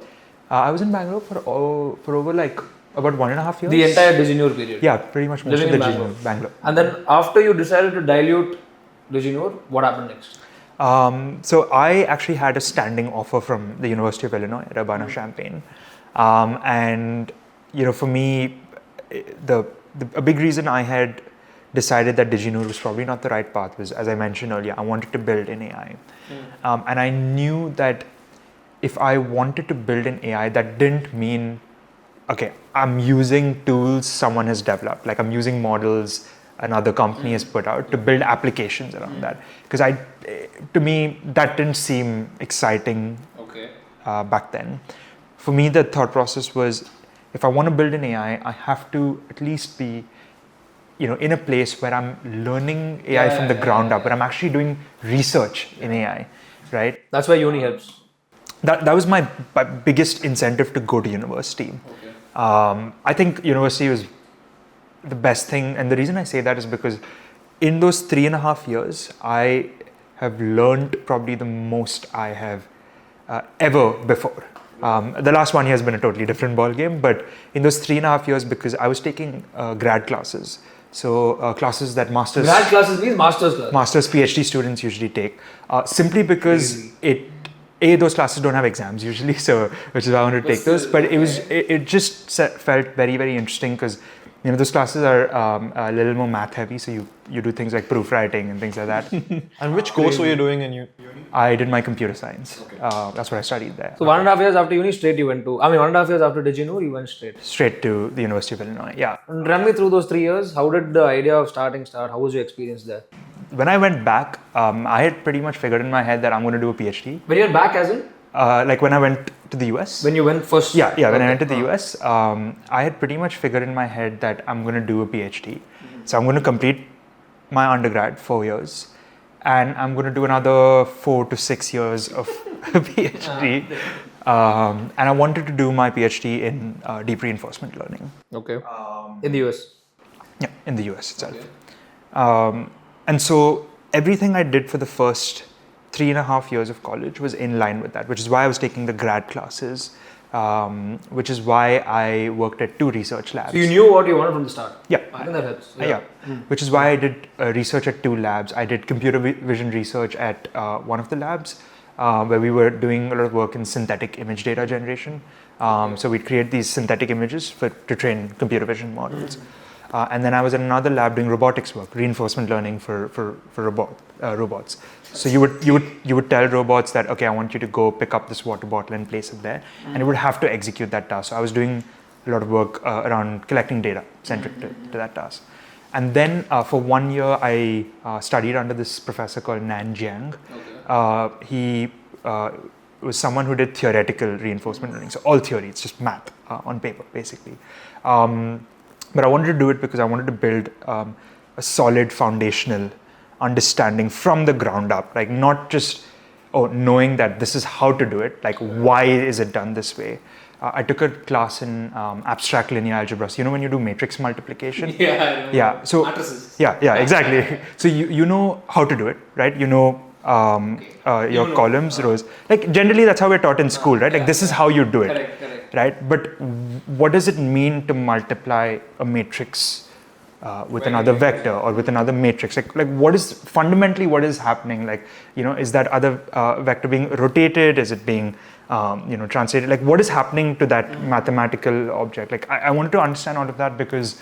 I was in Bangalore for over like about 1.5 years. The entire DigiNoor period. Yeah, pretty much most Living of the in Bangalore. And then after you decided to dilute DigiNoor, what happened next? So I actually had a standing offer from the University of Illinois at Urbana-Champaign, and for me, a big reason I had decided that DigiNoor was probably not the right path was, as I mentioned earlier, I wanted to build an AI, and I knew that if I wanted to build an AI, that didn't mean, okay, I'm using tools someone has developed, like I'm using models another company has put out to build applications around that. Because to me, that didn't seem exciting back then. For me, the thought process was, if I want to build an AI, I have to at least be, in a place where I'm learning AI from the ground up, where I'm actually doing research in AI, right? That's why uni helps. That was my biggest incentive to go to university. I think university was the best thing, and the reason I say that is because in those 3.5 years, I have learned probably the most I have ever before. The last 1 year has been a totally different ball game, but in those 3.5 years, because I was taking grad classes, so classes that Grad classes means master's class. Masters, PhD students usually take, simply because those classes don't have exams usually, so which is why I wanted to take those. But it just felt very, very interesting because those classes are a little more math heavy, so you do things like proofwriting and things like that. And which course were you doing in uni? I did my computer science. That's what I studied there. So 1.5 years after uni, straight you went to. 1.5 years after Diginur, you went straight. Straight to the University of Illinois. Yeah. And run me through those 3 years. How did the idea of starting start? How was your experience there? When I went back, I had pretty much figured in my head that I'm going to do a PhD. When you went back, as in? Like when I went to the US. When you went first? Yeah. When I went to the US, I had pretty much figured in my head that I'm going to do a PhD. So I'm going to complete my undergrad 4 years, and I'm going to do another 4 to 6 years of a PhD. And I wanted to do my PhD in deep reinforcement learning. Okay. In the US? Yeah, in the US itself. Okay. And so everything I did for the first 3.5 years of college was in line with that, which is why I was taking the grad classes, which is why I worked at 2 research labs. So you knew what you wanted from the start? Yeah. I think that helps. Yeah. Which is why I did research at 2 labs. I did computer vision research at one of the labs, where we were doing a lot of work in synthetic image data generation. So we'd create these synthetic images to train computer vision models. And then I was in another lab doing robotics work, reinforcement learning for robots. So you would tell robots that, okay, I want you to go pick up this water bottle and place it there, and it would have to execute that task. So I was doing a lot of work around collecting data centric to that task. And then for 1 year, I studied under this professor called Nan Jiang. Okay. He was someone who did theoretical reinforcement learning, so all theory, it's just math on paper, basically. But I wanted to do it because I wanted to build a solid foundational understanding from the ground up, like not just knowing that this is how to do it, like why is it done this way. I took a class in abstract linear algebra. So when you do matrix multiplication? Yeah. So matrices. Yeah, exactly. So you know how to do it, right? You know your columns, rows. Like generally that's how we're taught in school, right? Like this is how you do it. Correct. Right? But what does it mean to multiply a matrix with another vector or with another matrix? Like what is fundamentally what is happening? Like, is that other vector being rotated? Is it being translated? Like what is happening to that mathematical object? Like I wanted to understand all of that because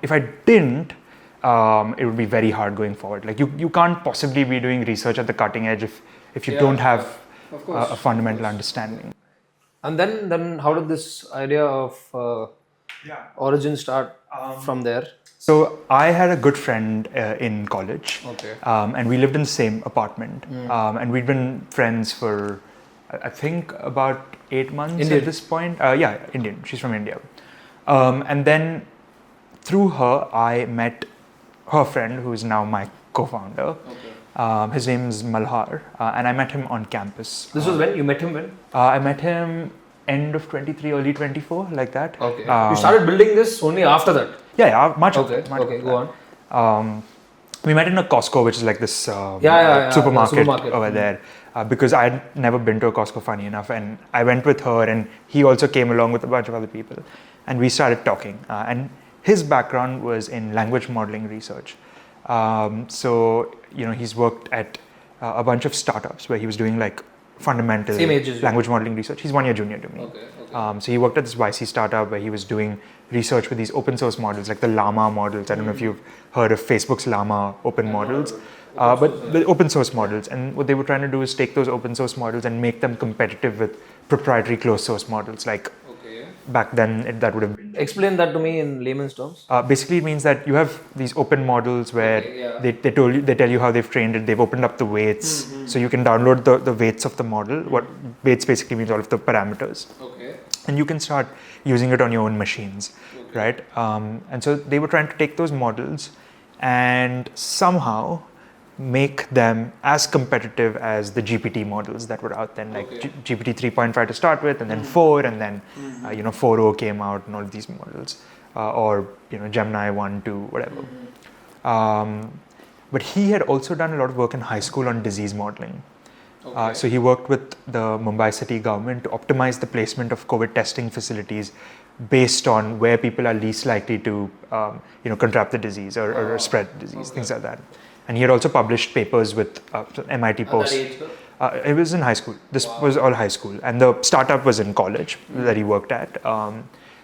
if I didn't, it would be very hard going forward. Like you can't possibly be doing research at the cutting edge if you don't have a fundamental understanding. And then how did this idea of origin start from there? So I had a good friend in college, and we lived in the same apartment, and we'd been friends for I think about 8 months Indian. At this point. Yeah, Indian. She's from India, and then through her I met her friend, who is now my co-founder. His name is Malhar, and I met him on campus. This was when? You met him when? I met him end of 23, early 24, like that. Okay. You started building this only after that? Yeah, much after that. Okay, go on. We met in a Costco, which is like this supermarket over there, because I had never been to a Costco, funny enough, and I went with her, and he also came along with a bunch of other people, and we started talking. And his background was in language modeling research. So he's worked at a bunch of startups where he was doing like fundamental language modeling research. He's 1 year junior to me. So he worked at this YC startup where he was doing research with these open source models, like the Llama models. I don't know if you've heard of Facebook's Llama open models, but the open source models. And what they were trying to do is take those open source models and make them competitive with proprietary closed source models, like back then that would have been. Explain that to me in layman's terms. Basically it means that you have these open models where they tell you how they've trained it, they've opened up the weights, so you can download the weights of the model. What weights basically means all of the parameters. And you can start using it on your own machines, right? And so they were trying to take those models and somehow make them as competitive as the GPT models that were out then, like GPT 3.5 to start with, and then 4, and then 4.0 came out, and all of these models. or Gemini 1, 2, whatever. But he had also done a lot of work in high school on disease modeling. So he worked with the Mumbai city government to optimize the placement of COVID testing facilities based on where people are least likely to contract the disease or spread the disease, things like that. And he had also published papers with MIT Post. It was in high school. This was all high school. And the startup was in college that he worked at.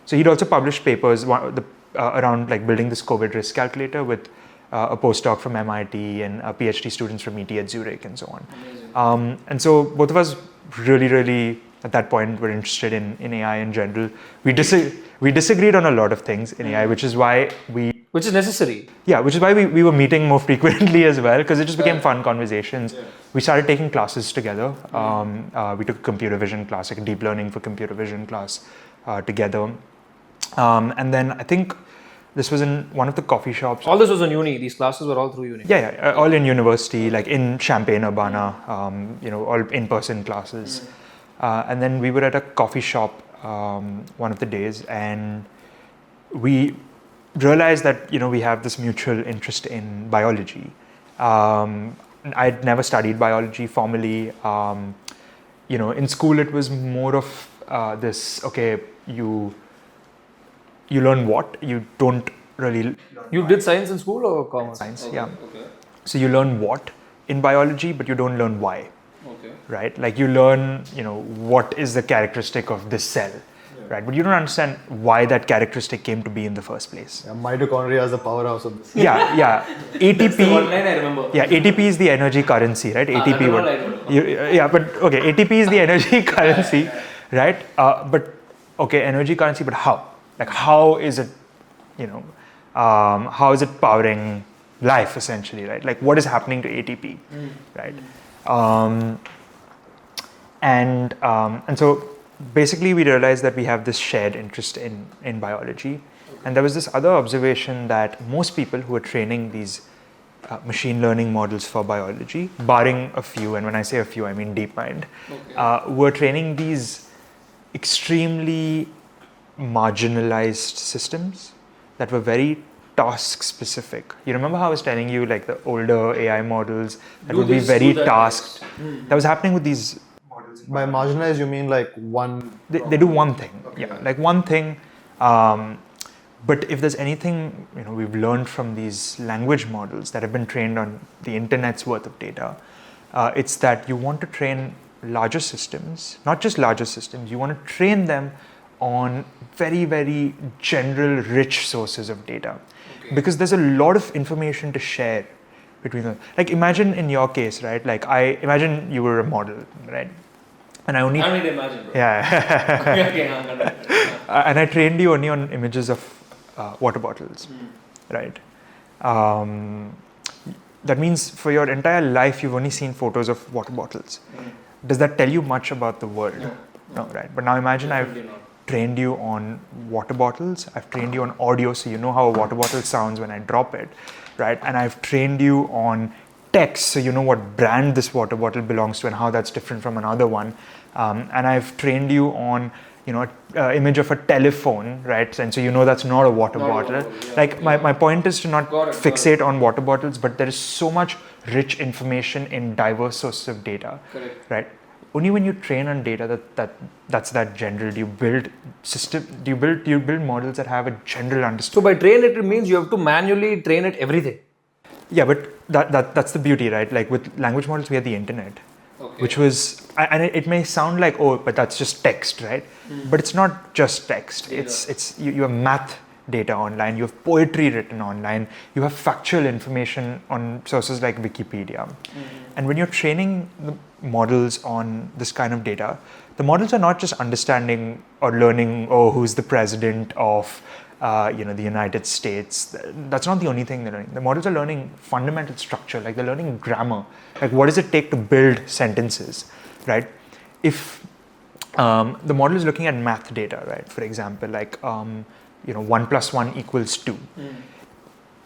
So he'd also published papers around like building this COVID risk calculator with a postdoc from MIT and PhD students from ET at Zurich and so on. And so both of us really at that point were interested in AI in general. We disagreed on a lot of things in AI, which is why Which is necessary. Yeah, which is why we were meeting more frequently as well, because it just became fun conversations. Yeah. We started taking classes together. We took a computer vision class, like a deep learning for computer vision class together. And then I think this was in one of the coffee shops. All this was in uni. These classes were all through uni. Yeah, all in university, like in Champaign-Urbana, all in-person classes. And then we were at a coffee shop one of the days, and we realized that we have this mutual interest in biology. I'd never studied biology formally. In school it was more of this. Okay, you learn what you don't really. You did science in school or commerce? Science, yeah. Okay. So you learn what in biology, but you don't learn why. Okay. Right? Like you learn, what is the characteristic of this cell. Right, but you don't understand why that characteristic came to be in the first place. Yeah, mitochondria is the powerhouse of this. Yeah. ATP. That's the one line I remember. Yeah, ATP is the energy currency, right? ATP. But ATP is the energy currency, right? But energy currency. But how? Like, how is it? How is it powering life essentially, right? Like, what is happening to ATP, right? And so. Basically, we realized that we have this shared interest in biology. And there was this other observation that most people who are training these machine learning models for biology, barring a few, and when I say a few, I mean DeepMind, were training these extremely marginalized systems that were very task specific. You remember how I was telling you, like the older AI models that would be very tasked? That was happening with these. By marginalized, you mean like one? They do one thing, like one thing. But if there's anything we've learned from these language models that have been trained on the internet's worth of data, it's that you want to train larger systems, not just larger systems. You want to train them on very general, rich sources of data, because there's a lot of information to share between them. Like imagine in your case, right? Like imagine you were a model, right? And I don't need to imagine, bro. Yeah. And I trained you only on images of water bottles, right? That means for your entire life, you've only seen photos of water bottles. Does that tell you much about the world? No, right? But now imagine I've trained you on water bottles. I've trained you on audio, so you know how a water bottle sounds when I drop it, right? And I've trained you on text, so you know what brand this water bottle belongs to and how that's different from another one. And I've trained you on, image of a telephone, right? And so you know that's not a water bottle. My point is to not fixate on water bottles, but there is so much rich information in diverse sources of data, right? Only when you train on data that's that general. Do you build models that have a general understanding? So by train it means you have to manually train it everything. Yeah, but that's the beauty, right? Like with language models, we had the internet, which was, and it may sound like, but that's just text, right? But it's not just text. It's you have math data online, you have poetry written online, you have factual information on sources like Wikipedia. And when you're training the models on this kind of data, the models are not just understanding or learning, who's the president of the United States. That's not the only thing they're learning. The models are learning fundamental structure, like they're learning grammar. Like what does it take to build sentences, right? If the model is looking at math data, right? For example, like 1 + 1 = 2.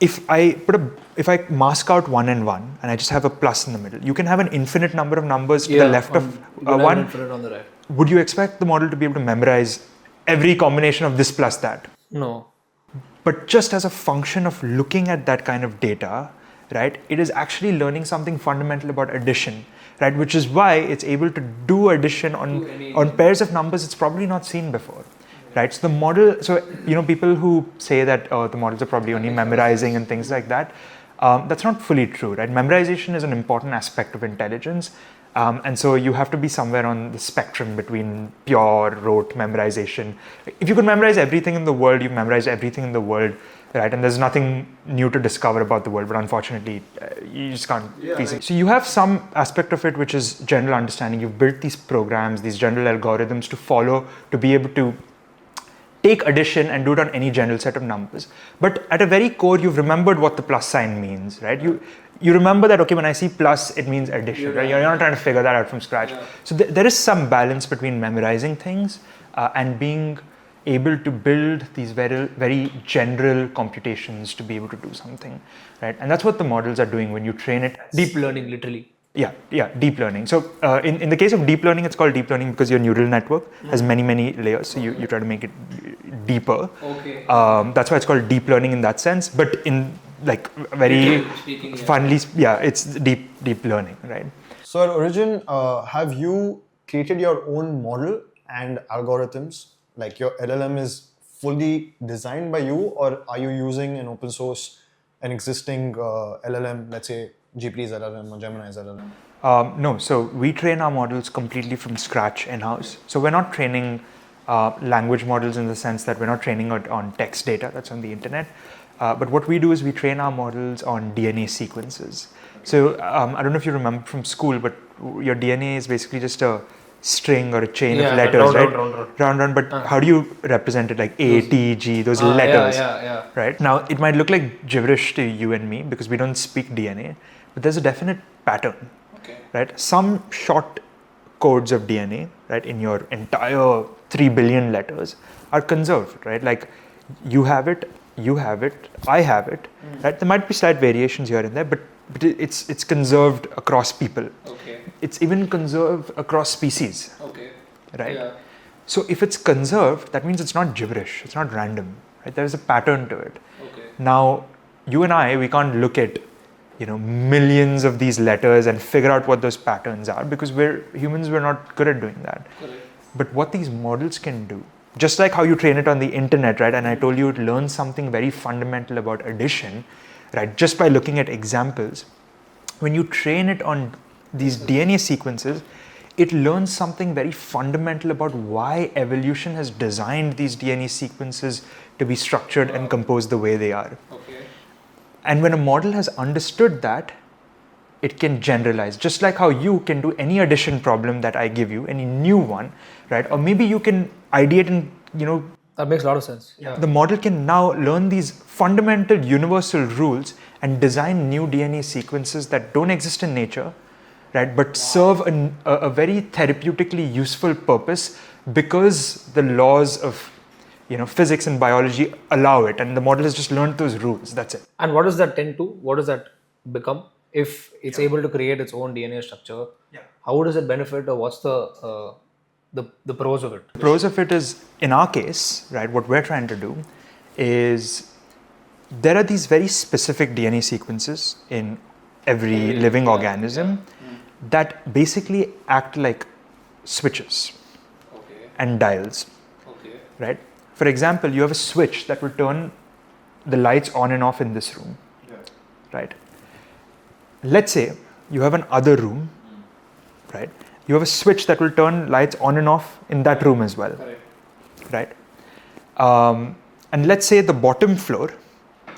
If I mask out 1 and 1 and I just have a plus in the middle, you can have an infinite number of numbers to the left of one. Infinite on the right. Would you expect the model to be able to memorize every combination of this plus that? No. But just as a function of looking at that kind of data, right, it is actually learning something fundamental about addition, right, which is why it's able to do addition on pairs of numbers it's probably not seen before, right? So the model, so people who say that the models are probably only memorizing and things like that, that's not fully true, right? Memorization is an important aspect of intelligence. And so you have to be somewhere on the spectrum between pure rote memorization. If you could memorize everything in the world, you've memorized everything in the world, right? And there's nothing new to discover about the world, but unfortunately, you just can't piece it. So you have some aspect of it, which is general understanding. You've built these programs, these general algorithms to follow, to be able to take addition and do it on any general set of numbers. But at a very core, you've remembered what the plus sign means, right? You remember that, okay, when I see plus, it means addition, right? You're not trying to figure that out from scratch. Yeah. So there is some balance between memorizing things and being able to build these very, very general computations to be able to do something, right? And that's what the models are doing when you train it. Deep learning, literally. Yeah, deep learning. So in the case of deep learning, it's called deep learning because your neural network has many layers. So you try to make it deeper. Okay. That's why it's called deep learning in that sense. But in like very funny, it's deep learning, right? So at Origin, have you created your own model and algorithms? Like your LLM is fully designed by you, or are you using an open source, an existing LLM, let's say GPT's LLM or Gemini's LLM? No, so we train our models completely from scratch in-house. So we're not training language models in the sense that we're not training it on text data that's on the internet. But what we do is we train our models on DNA sequences. So I don't know if you remember from school, but your DNA is basically just a string or a chain of letters, right? Round. But how do you represent it? Like A, T, G, those letters, right? Now, it might look like gibberish to you and me because we don't speak DNA, but there's a definite pattern, right? Some short codes of DNA, right, in your entire 3 billion letters are conserved, right? Like you have it, I have it, right? There might be slight variations here and there, but it's conserved across people. Okay. It's even conserved across species. Okay. Right? Yeah. So if it's conserved, that means it's not gibberish, it's not random, right? There is a pattern to it. Okay. Now, you and I, we can't look at millions of these letters and figure out what those patterns are because humans, we're not good at doing that. Correct. But what these models can do, just like how you train it on the internet, right? And I told you it learns something very fundamental about addition, right? Just by looking at examples. When you train it on these DNA sequences, it learns something very fundamental about why evolution has designed these DNA sequences to be structured and composed the way they are. Okay. And when a model has understood that, it can generalize, just like how you can do any addition problem that I give you, any new one, right? Or maybe you can ideate and, that makes a lot of sense. Yeah. The model can now learn these fundamental universal rules and design new DNA sequences that don't exist in nature, right? But serve a very therapeutically useful purpose because the laws of physics and biology allow it, and the model has just learned those rules. That's it. And what does that tend to? What does that become if it's able to create its own DNA structure? Yeah. How does it benefit, or what's the pros of it? The pros of it is, in our case, right, what we're trying to do is there are these very specific DNA sequences in every living organism that basically act like switches and dials, right? For example, you have a switch that will turn the lights on and off in this room, right? Let's say you have an other room, right? You have a switch that will turn lights on and off in that room as well, right? And let's say the bottom floor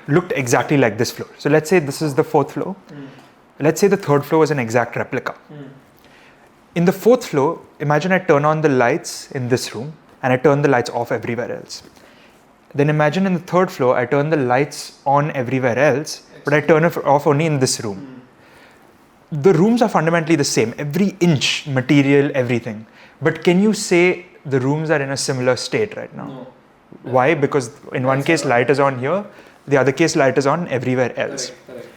looked exactly like this floor. So let's say this is the 4th floor. Let's say the 3rd floor is an exact replica. In the 4th floor, imagine I turn on the lights in this room and I turn the lights off everywhere else. Then imagine in the 3rd floor, I turn the lights on everywhere else, but I turn it off only in this room. The rooms are fundamentally the same, every inch, material, everything. But can you say the rooms are in a similar state right now? No. Why? Because in one case light is on here, the other case light is on everywhere else. Correct.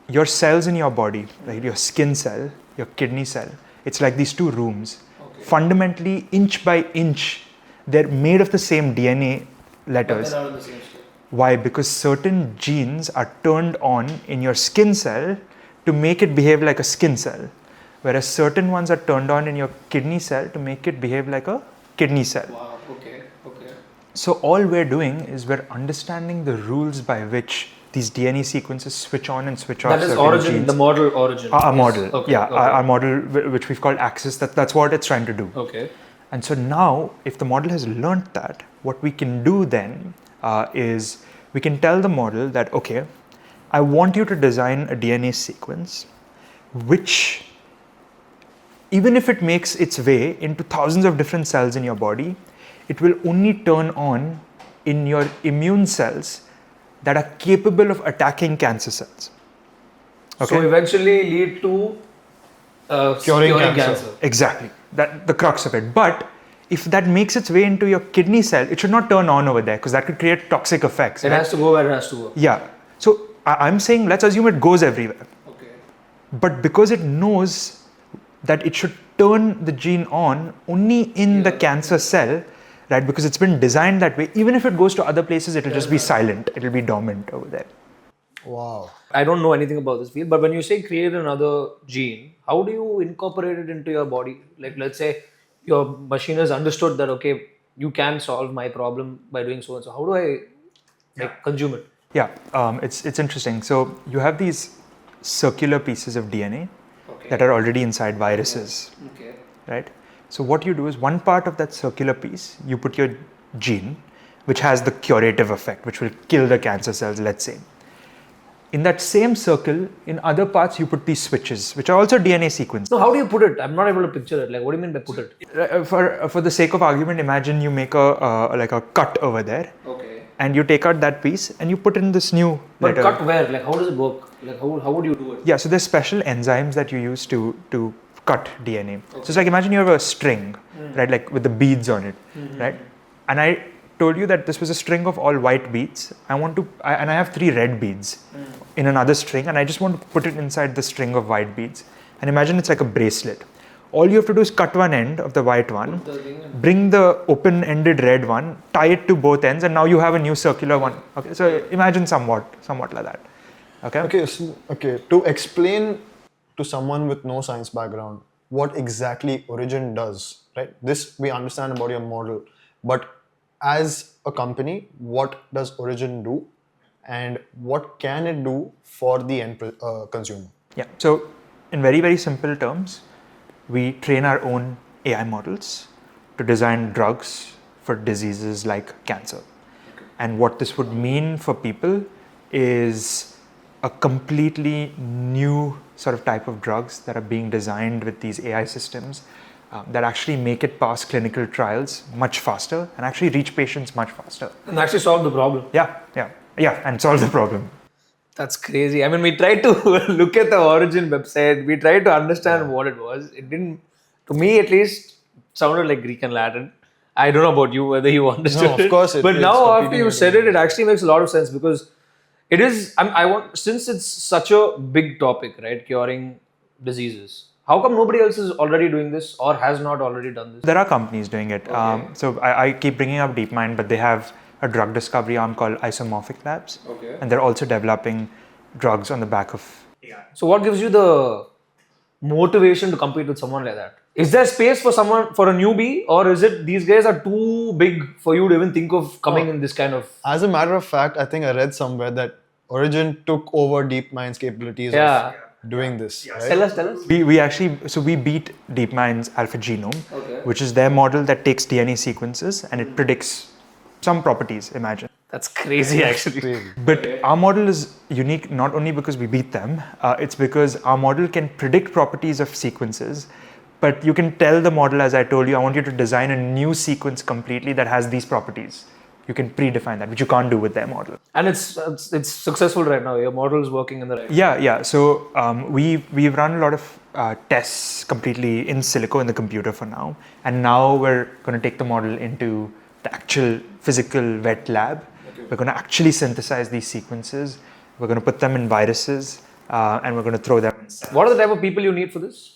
Your cells in your body, like your skin cell, your kidney cell, it's like these two rooms. Fundamentally, inch by inch, they're made of the same DNA letters. Why? Because certain genes are turned on in your skin cell to make it behave like a skin cell, whereas certain ones are turned on in your kidney cell to make it behave like a kidney cell. Wow. Okay. Okay. So all we're doing is we're understanding the rules by which these DNA sequences switch on and switch off. That is certain origin. genes. The model origin. Our Yes. model, Okay. yeah, Okay. our model, which we've called Axis. That's what it's trying to do. Okay. And so now, if the model has learnt that, what we can do then is we can tell the model that, okay, I want you to design a DNA sequence which, even if it makes its way into thousands of different cells in your body, it will only turn on in your immune cells that are capable of attacking cancer cells. So eventually lead to Curing cancer. cancer. Exactly. That the crux of it. But if that makes its way into your kidney cell, it should not turn on over there because that could create toxic effects. It has to go where it has to go. Yeah. So I'm saying let's assume it goes everywhere. Okay. But because it knows that it should turn the gene on only in the cancer cell, right? Because it's been designed that way. Even if it goes to other places, it'll just be silent. It'll be dormant over there. Wow. I don't know anything about this field, but when you say create another gene, how do you incorporate it into your body? Like, let's say your machine has understood that, okay, you can solve my problem by doing so and so. How do I consume it? Yeah, it's interesting. So you have these circular pieces of DNA that are already inside viruses, Okay. right? So what you do is one part of that circular piece, you put your gene, which has the curative effect, which will kill the cancer cells, let's say. In that same circle, in other parts, you put these switches, which are also DNA sequences. So how do you put it? I'm not able to picture it. Like, what do you mean by put it? For the sake of argument, imagine you make a cut over there, Okay. and you take out that piece and you put in this new But letter. cut where? Like, how does it work? Like, how would you do it? Yeah, so there's special enzymes that you use to cut DNA. So it's like imagine you have a string, right, like with the beads on it, right? And I told you that this was a string of all white beads. And I have 3 red beads in another string, and I just want to put it inside the string of white beads. And imagine it's like a bracelet. All you have to do is cut one end of the white one, bring the open-ended red one, tie it to both ends, and now you have a new circular one. Okay, so imagine somewhat like that. Okay. Okay. To explain to someone with no science background what exactly Origin does, right? This we understand about your model, but as a company, what does Origin do, and what can it do for the end consumer? Yeah. So, in very, very simple terms, we train our own AI models to design drugs for diseases like cancer. And what this would mean for people is a completely new sort of type of drugs that are being designed with these AI systems that actually make it past clinical trials much faster and actually reach patients much faster. And actually solve the problem. Yeah, and solve the problem. That's crazy. I mean, we tried to look at the Origin website. We tried to understand what it was. It didn't, to me at least, sounded like Greek and Latin. I don't know about you, whether you understood No, of course it. it But is now after competing you with said it, it actually makes a lot of sense because it is, since it's such a big topic, right? Curing diseases. How come nobody else is already doing this or has not already done this? There are companies doing it. So I keep bringing up DeepMind, but they have a drug discovery arm called Isomorphic Labs. Okay. And they're also developing drugs on the back of AI. So what gives you the motivation to compete with someone like that? Is there space for someone, for a newbie, or is it these guys are too big for you to even think of coming in this kind of... As a matter of fact, I think I read somewhere that Origin took over DeepMind's capabilities of doing this. Right? Tell us. We beat DeepMind's Alpha Genome, which is their model that takes DNA sequences and it predicts some properties, imagine. That's crazy actually. But our model is unique not only because we beat them, it's because our model can predict properties of sequences, but you can tell the model, as I told you, I want you to design a new sequence completely that has these properties. You can predefine that, which you can't do with their model. And it's successful right now. Your model is working in the right way. Yeah. So we've run a lot of tests completely in silico in the computer for now, and now we're going to take the model into the actual physical wet lab. We're going to actually synthesize these sequences. We're going to put them in viruses, and we're going to throw them in cells. What are the type of people you need for this?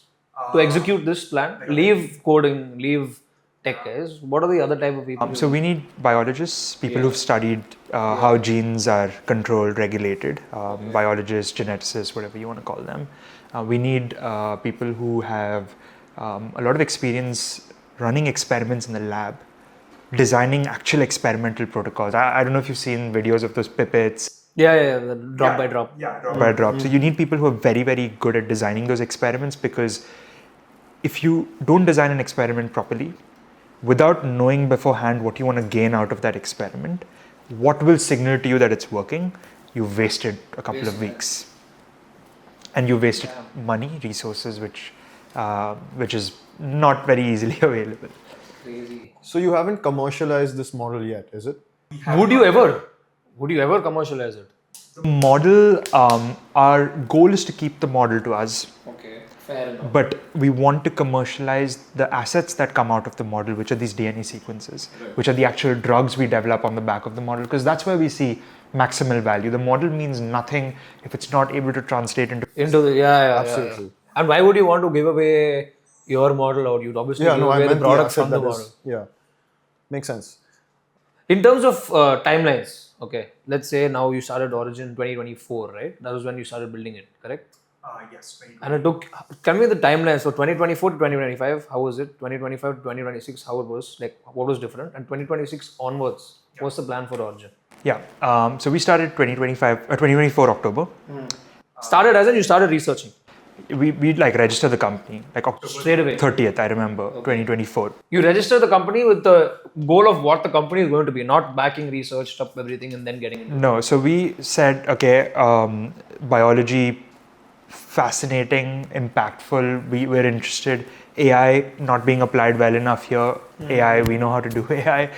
To execute this plan? Leave coding, leave tech guys. What are the other type of people? So we need biologists, people who've studied how genes are controlled, regulated, biologists, geneticists, whatever you want to call them. We need people who have a lot of experience running experiments in the lab, designing actual experimental protocols. I don't know if you've seen videos of those pipettes. The drop by drop. Drop by drop. So you need people who are very, very good at designing those experiments, because if you don't design an experiment properly, without knowing beforehand what you want to gain out of that experiment, what will signal to you that it's working, you've wasted a couple of weeks. And you wasted money, resources, which is not very easily available. Crazy. So you haven't commercialized this model yet, is it? Would you ever commercialize it? The model, our goal is to keep the model to us. Okay, fair enough. But we want to commercialize the assets that come out of the model, which are these DNA sequences, which are the actual drugs we develop on the back of the model, because that's where we see maximal value. The model means nothing if it's not able to translate into Absolutely. Yeah. And why would you want to give away your model, or you'd obviously give away the product from the model? Makes sense. In terms of timelines, okay, let's say now you started Origin 2024, right? That was when you started building it, correct? Yes. And it took, tell me the timeline. So 2024 to 2025, how was it? 2025 to 2026, how it was? Like, what was different? And 2026 onwards, what's the plan for Origin? Yeah. So we started 2024 October. Started as in you started researching? We like register the company like October Straight away. 30th, I remember, 2024. You register the company with the goal of what the company is going to be, not backing research, stop everything and then getting into it. No, so we said, okay, biology, fascinating, impactful, we're interested. AI not being applied well enough here. AI, we know how to do AI.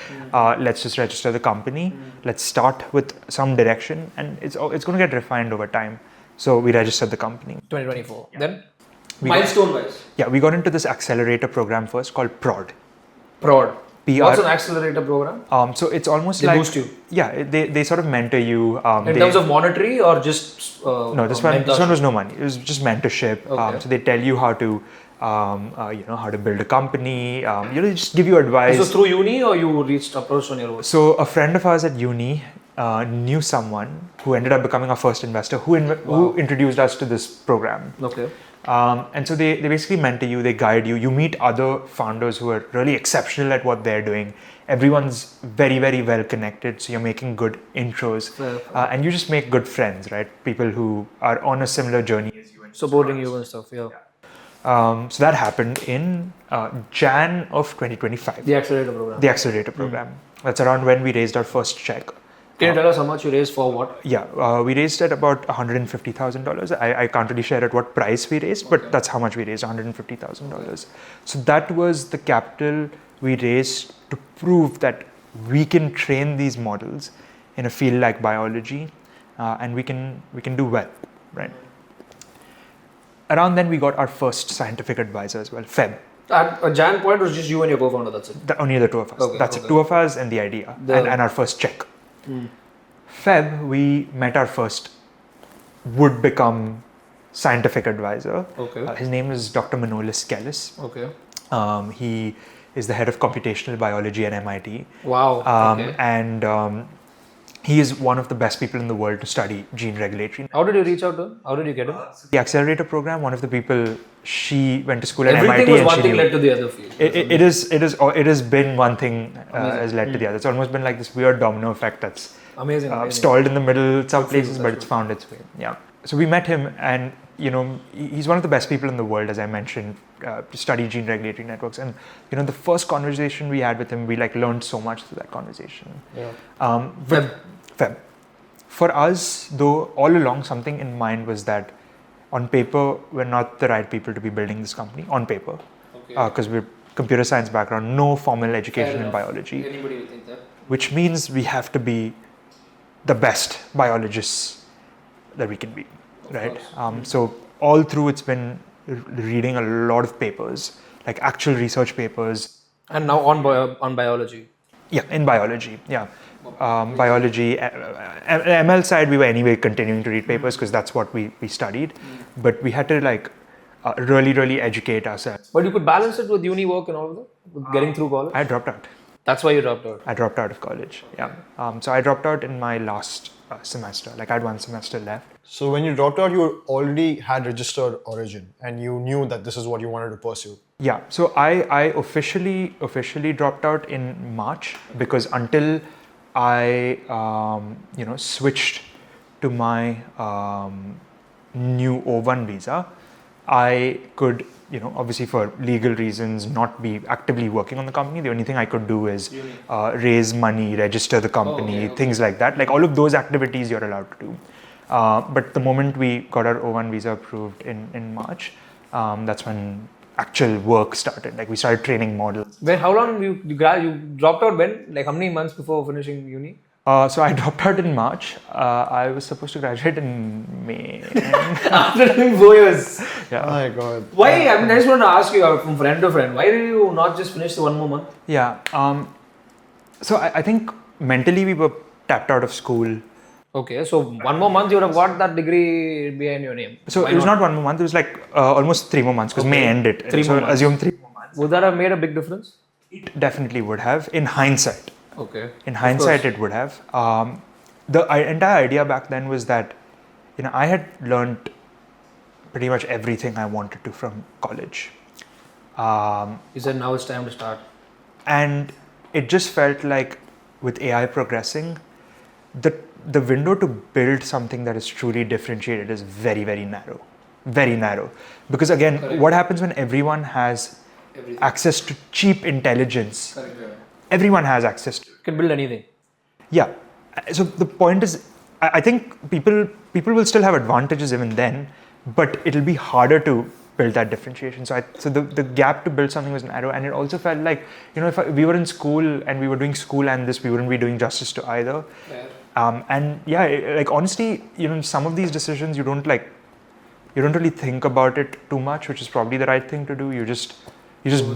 Let's just register the company. Let's start with some direction, and it's going to get refined over time. So we registered the company. 2024. Then, milestone wise. Yeah, we got into this accelerator program first called PROD. Prod. PR. What's an accelerator program? So it's almost They like boost you. Yeah, they sort of mentor you. In terms of monetary or just no, this one was no money. It was just mentorship. Okay. So they tell you how to how to build a company. They just give you advice. This was through uni or you approached on your own? So a friend of ours at uni knew someone who ended up becoming our first investor, who introduced us to this program. Okay. And so they basically mentor you, they guide you. You meet other founders who are really exceptional at what they're doing. Everyone's very, very well connected, so you're making good intros. And you just make good friends, right? People who are on a similar journey as you. Supporting you and stuff, yeah. So that happened in Jan of 2025. The accelerator program. The accelerator program. That's around when we raised our first check. Can you tell us how much you raised for what? Yeah, we raised at about $150,000. I can't really share at what price we raised, but that's how much we raised, $150,000. So that was the capital we raised to prove that we can train these models in a field like biology, and we can do well, right? Around then, we got our first scientific advisor as well, Feb. At a Jan point, it was just you and your co-founder, that's it? Only the two of us. Okay, That's it, two of us and the idea, and our first check. Feb, we met our first would become scientific advisor. Okay. His name is Dr. Manolis Kellis. Okay. He is the head of computational biology at MIT. Wow. Okay. And he is one of the best people in the world to study gene regulatory. How did you reach out to him? How did you get him? The accelerator program, one of the people, she went to school at Everything MIT was and one she thing knew. led to the other field. It has been one thing has led to the other. It's almost been like this weird domino effect that's Amazing. stalled in the middle some places, but it's found its way. Yeah. So we met him, and he's one of the best people in the world, as I mentioned, to study gene regulatory networks. And the first conversation we had with him, we learned so much through that conversation. Yeah. Feb. For us, though, all along something in mind was that on paper we're not the right people to be building this company. On paper, because we're computer science background, no formal education in biology. Anybody will think that. Which means we have to be the best biologists that we can be, right? So all through it's been reading a lot of papers, like actual research papers. And now on biology. Yeah, in biology, yeah. Biology, ML side, we were anyway continuing to read papers because that's what we studied. But we had to really educate ourselves. But you could balance it with uni work and all of that, with getting through college. I dropped out. That's why you dropped out. I dropped out of college. Yeah. So I dropped out in my last semester. Like I had one semester left. So when you dropped out, you already had registered Origin and you knew that this is what you wanted to pursue. Yeah. So I officially dropped out in March because until I switched to my new O1 visa, I could, obviously for legal reasons, not be actively working on the company. The only thing I could do is raise money, register the company, things like that. Like all of those activities you're allowed to do. But the moment we got our O1 visa approved in March, that's when actual work started. Like we started training models. How long you dropped out when? Like how many months before finishing uni? So I dropped out in March. I was supposed to graduate in May. After doing 4 years. Yeah. Oh my God. Why? I just want to ask you from friend to friend. Why did you not just finish the one more month? Yeah. So I think mentally we were tapped out of school. Okay, so one more month you would have got that degree behind your name. So it was not 1 more month. It was like almost 3 more months because May ended. 3 more months. Assume 3 more months. Would that have made a big difference? It definitely would have in hindsight. Okay. In hindsight, it would have. The entire idea back then was that, I had learned pretty much everything I wanted to from college. You said now it's time to start. And it just felt like with AI progressing, the window to build something that is truly differentiated is very, very narrow. Very narrow. Because again, what happens when everyone has access to cheap intelligence? Everyone has access to it. You can build anything. Yeah. So the point is, I think people will still have advantages even then, but it'll be harder to build that differentiation. So the gap to build something was narrow, and it also felt like, if we were in school and we were doing school and this, we wouldn't be doing justice to either. Fair. And yeah, like honestly, some of these decisions you don't really think about it too much, which is probably the right thing to do. You just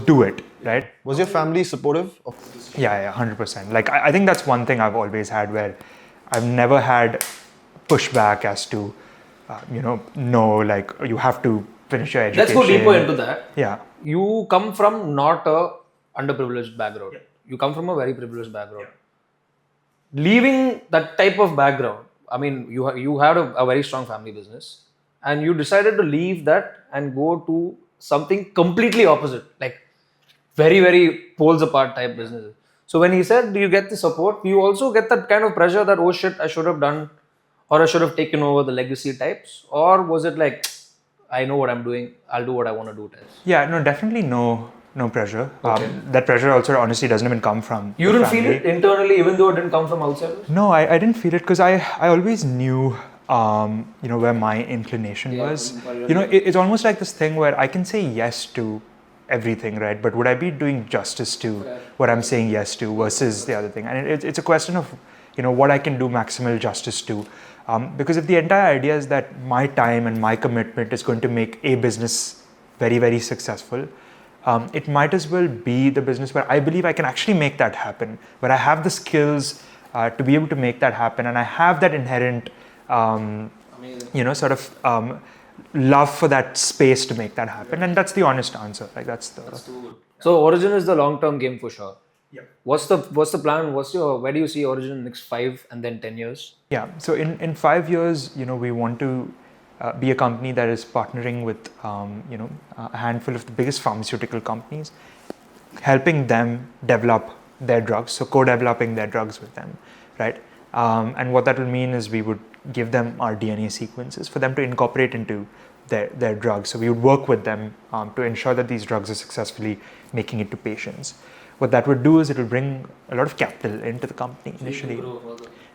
do it, right? Was your family supportive of this? Yeah, 100%. Like I think that's one thing I've always had, where I've never had pushback as to, no, like you have to finish your education. Let's go deeper into that. Yeah. You come from not a underprivileged background. Yeah. You come from a very privileged background. Yeah. Leaving that type of background, I mean, you had a very strong family business, and you decided to leave that and go to something completely opposite, like very, very poles apart type businesses. So when he said, do you get the support? You also get that kind of pressure that, oh shit, I should have done, or I should have taken over the legacy types? Or was it like, I know what I'm doing, I'll do what I want to do types? Yeah, no, definitely no pressure. Okay. That pressure also honestly doesn't even come from You didn't feel it internally, even though it didn't come from outside? No, I didn't feel it because I always knew where my inclination was. It's almost like this thing where I can say yes to everything, right? But would I be doing justice to what I'm saying yes to versus the other thing? And it's a question of, what I can do maximal justice to. Because if the entire idea is that my time and my commitment is going to make a business very, very successful, it might as well be the business where I believe I can actually make that happen, where I have the skills to be able to make that happen, and I have that inherent love for that space to make that happen. And that's the honest answer. Like that's the. So Origin is the long-term game for sure. Yeah. What's the plan? Where do you see Origin in the next 5 and then 10 years? Yeah. So in 5 years, we want to be a company that is partnering with a handful of the biggest pharmaceutical companies, helping them develop their drugs. So co-developing their drugs with them, right? And what that will mean is we would give them our DNA sequences for them to incorporate into their drugs. So we would work with them to ensure that these drugs are successfully making it to patients. What that would do is it will bring a lot of capital into the company initially.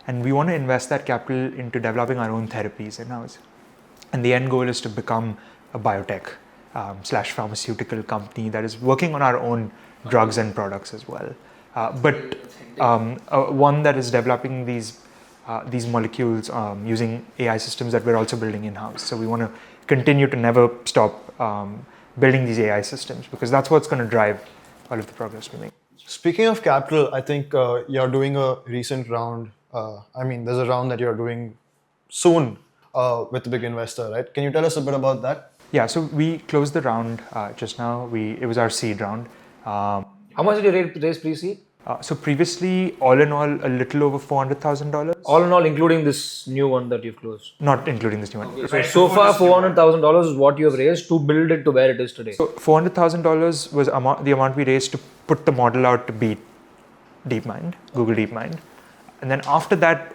And we want to invest that capital into developing our own therapies in-house. And the end goal is to become a biotech / pharmaceutical company that is working on our own drugs and products as well. But one that is developing these molecules using AI systems that we're also building in-house. So we want to continue to never stop building these AI systems, because that's what's going to drive all of the progress we make. Speaking of capital, I think you're doing a recent round. There's a round that you're doing soon with a big investor, right? Can you tell us a bit about that? Yeah, so we closed the round just now. It was our seed round. How much did you raise pre-seed? So previously, all in all, a little over $400,000. All in all, including this new one that you've closed. Not including this new one. So far, $400,000 is what you have raised to build it to where it is today. So $400,000 was the amount we raised to put the model out to beat DeepMind, Google DeepMind. And then after that,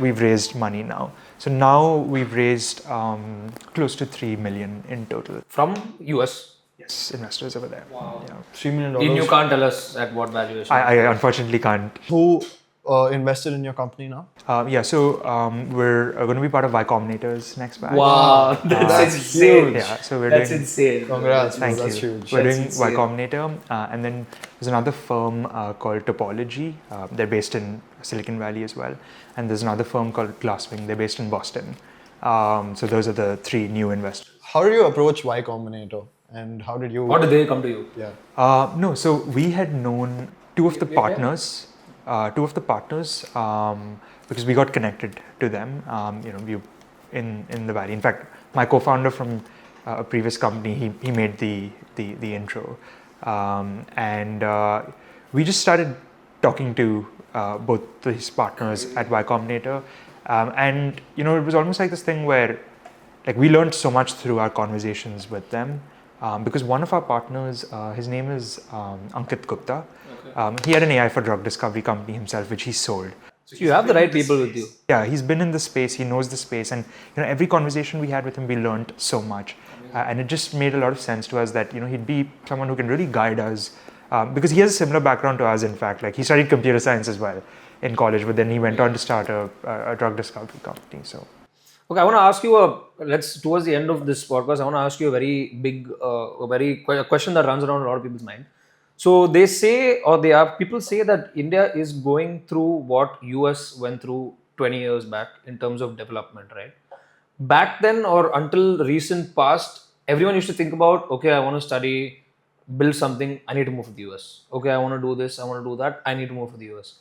we've raised money now. So now we've raised close to 3 million in total. From US. Yes, investors over there. Wow. Yeah. $3 million. You can't tell us at what valuation. I unfortunately can't. Who invested in your company now? So we're going to be part of Y Combinator's next batch. Wow, that's insane. Yeah, so we're That's doing. insane. Congrats, Thank that's you. huge. We're That's doing insane. Y Combinator, and then there's another firm called Topology. They're based in Silicon Valley as well, and there's another firm called Glasswing. They're based in Boston. So those are the 3 new investors. How did you approach Y Combinator? And how did you... How did they come to you? Yeah. No, so we had known two of the partners, because we got connected to them. We in the valley. In fact, my co-founder from a previous company, he made the intro, and we just started talking to both these partners at Y Combinator, and it was almost like this thing where, like, we learned so much through our conversations with them. Because one of our partners, his name is Ankit Gupta. He had an AI for drug discovery company himself, which he sold. So you have the right people with you. Yeah, he's been in the space. He knows the space, and every conversation we had with him, we learned so much, and it just made a lot of sense to us that he'd be someone who can really guide us, because he has a similar background to us. In fact, like, he studied computer science as well in college, but then he went on to start a drug discovery company. So. Okay, I want to ask you towards the end of this podcast, I want to ask you a very big, a question that runs around a lot of people's mind. So they say, people say that India is going through what US went through 20 years back in terms of development, right? Back then, or until recent past, everyone used to think about, okay, I want to study, build something, I need to move to the US. Okay, I want to do this, I want to do that, I need to move to the US.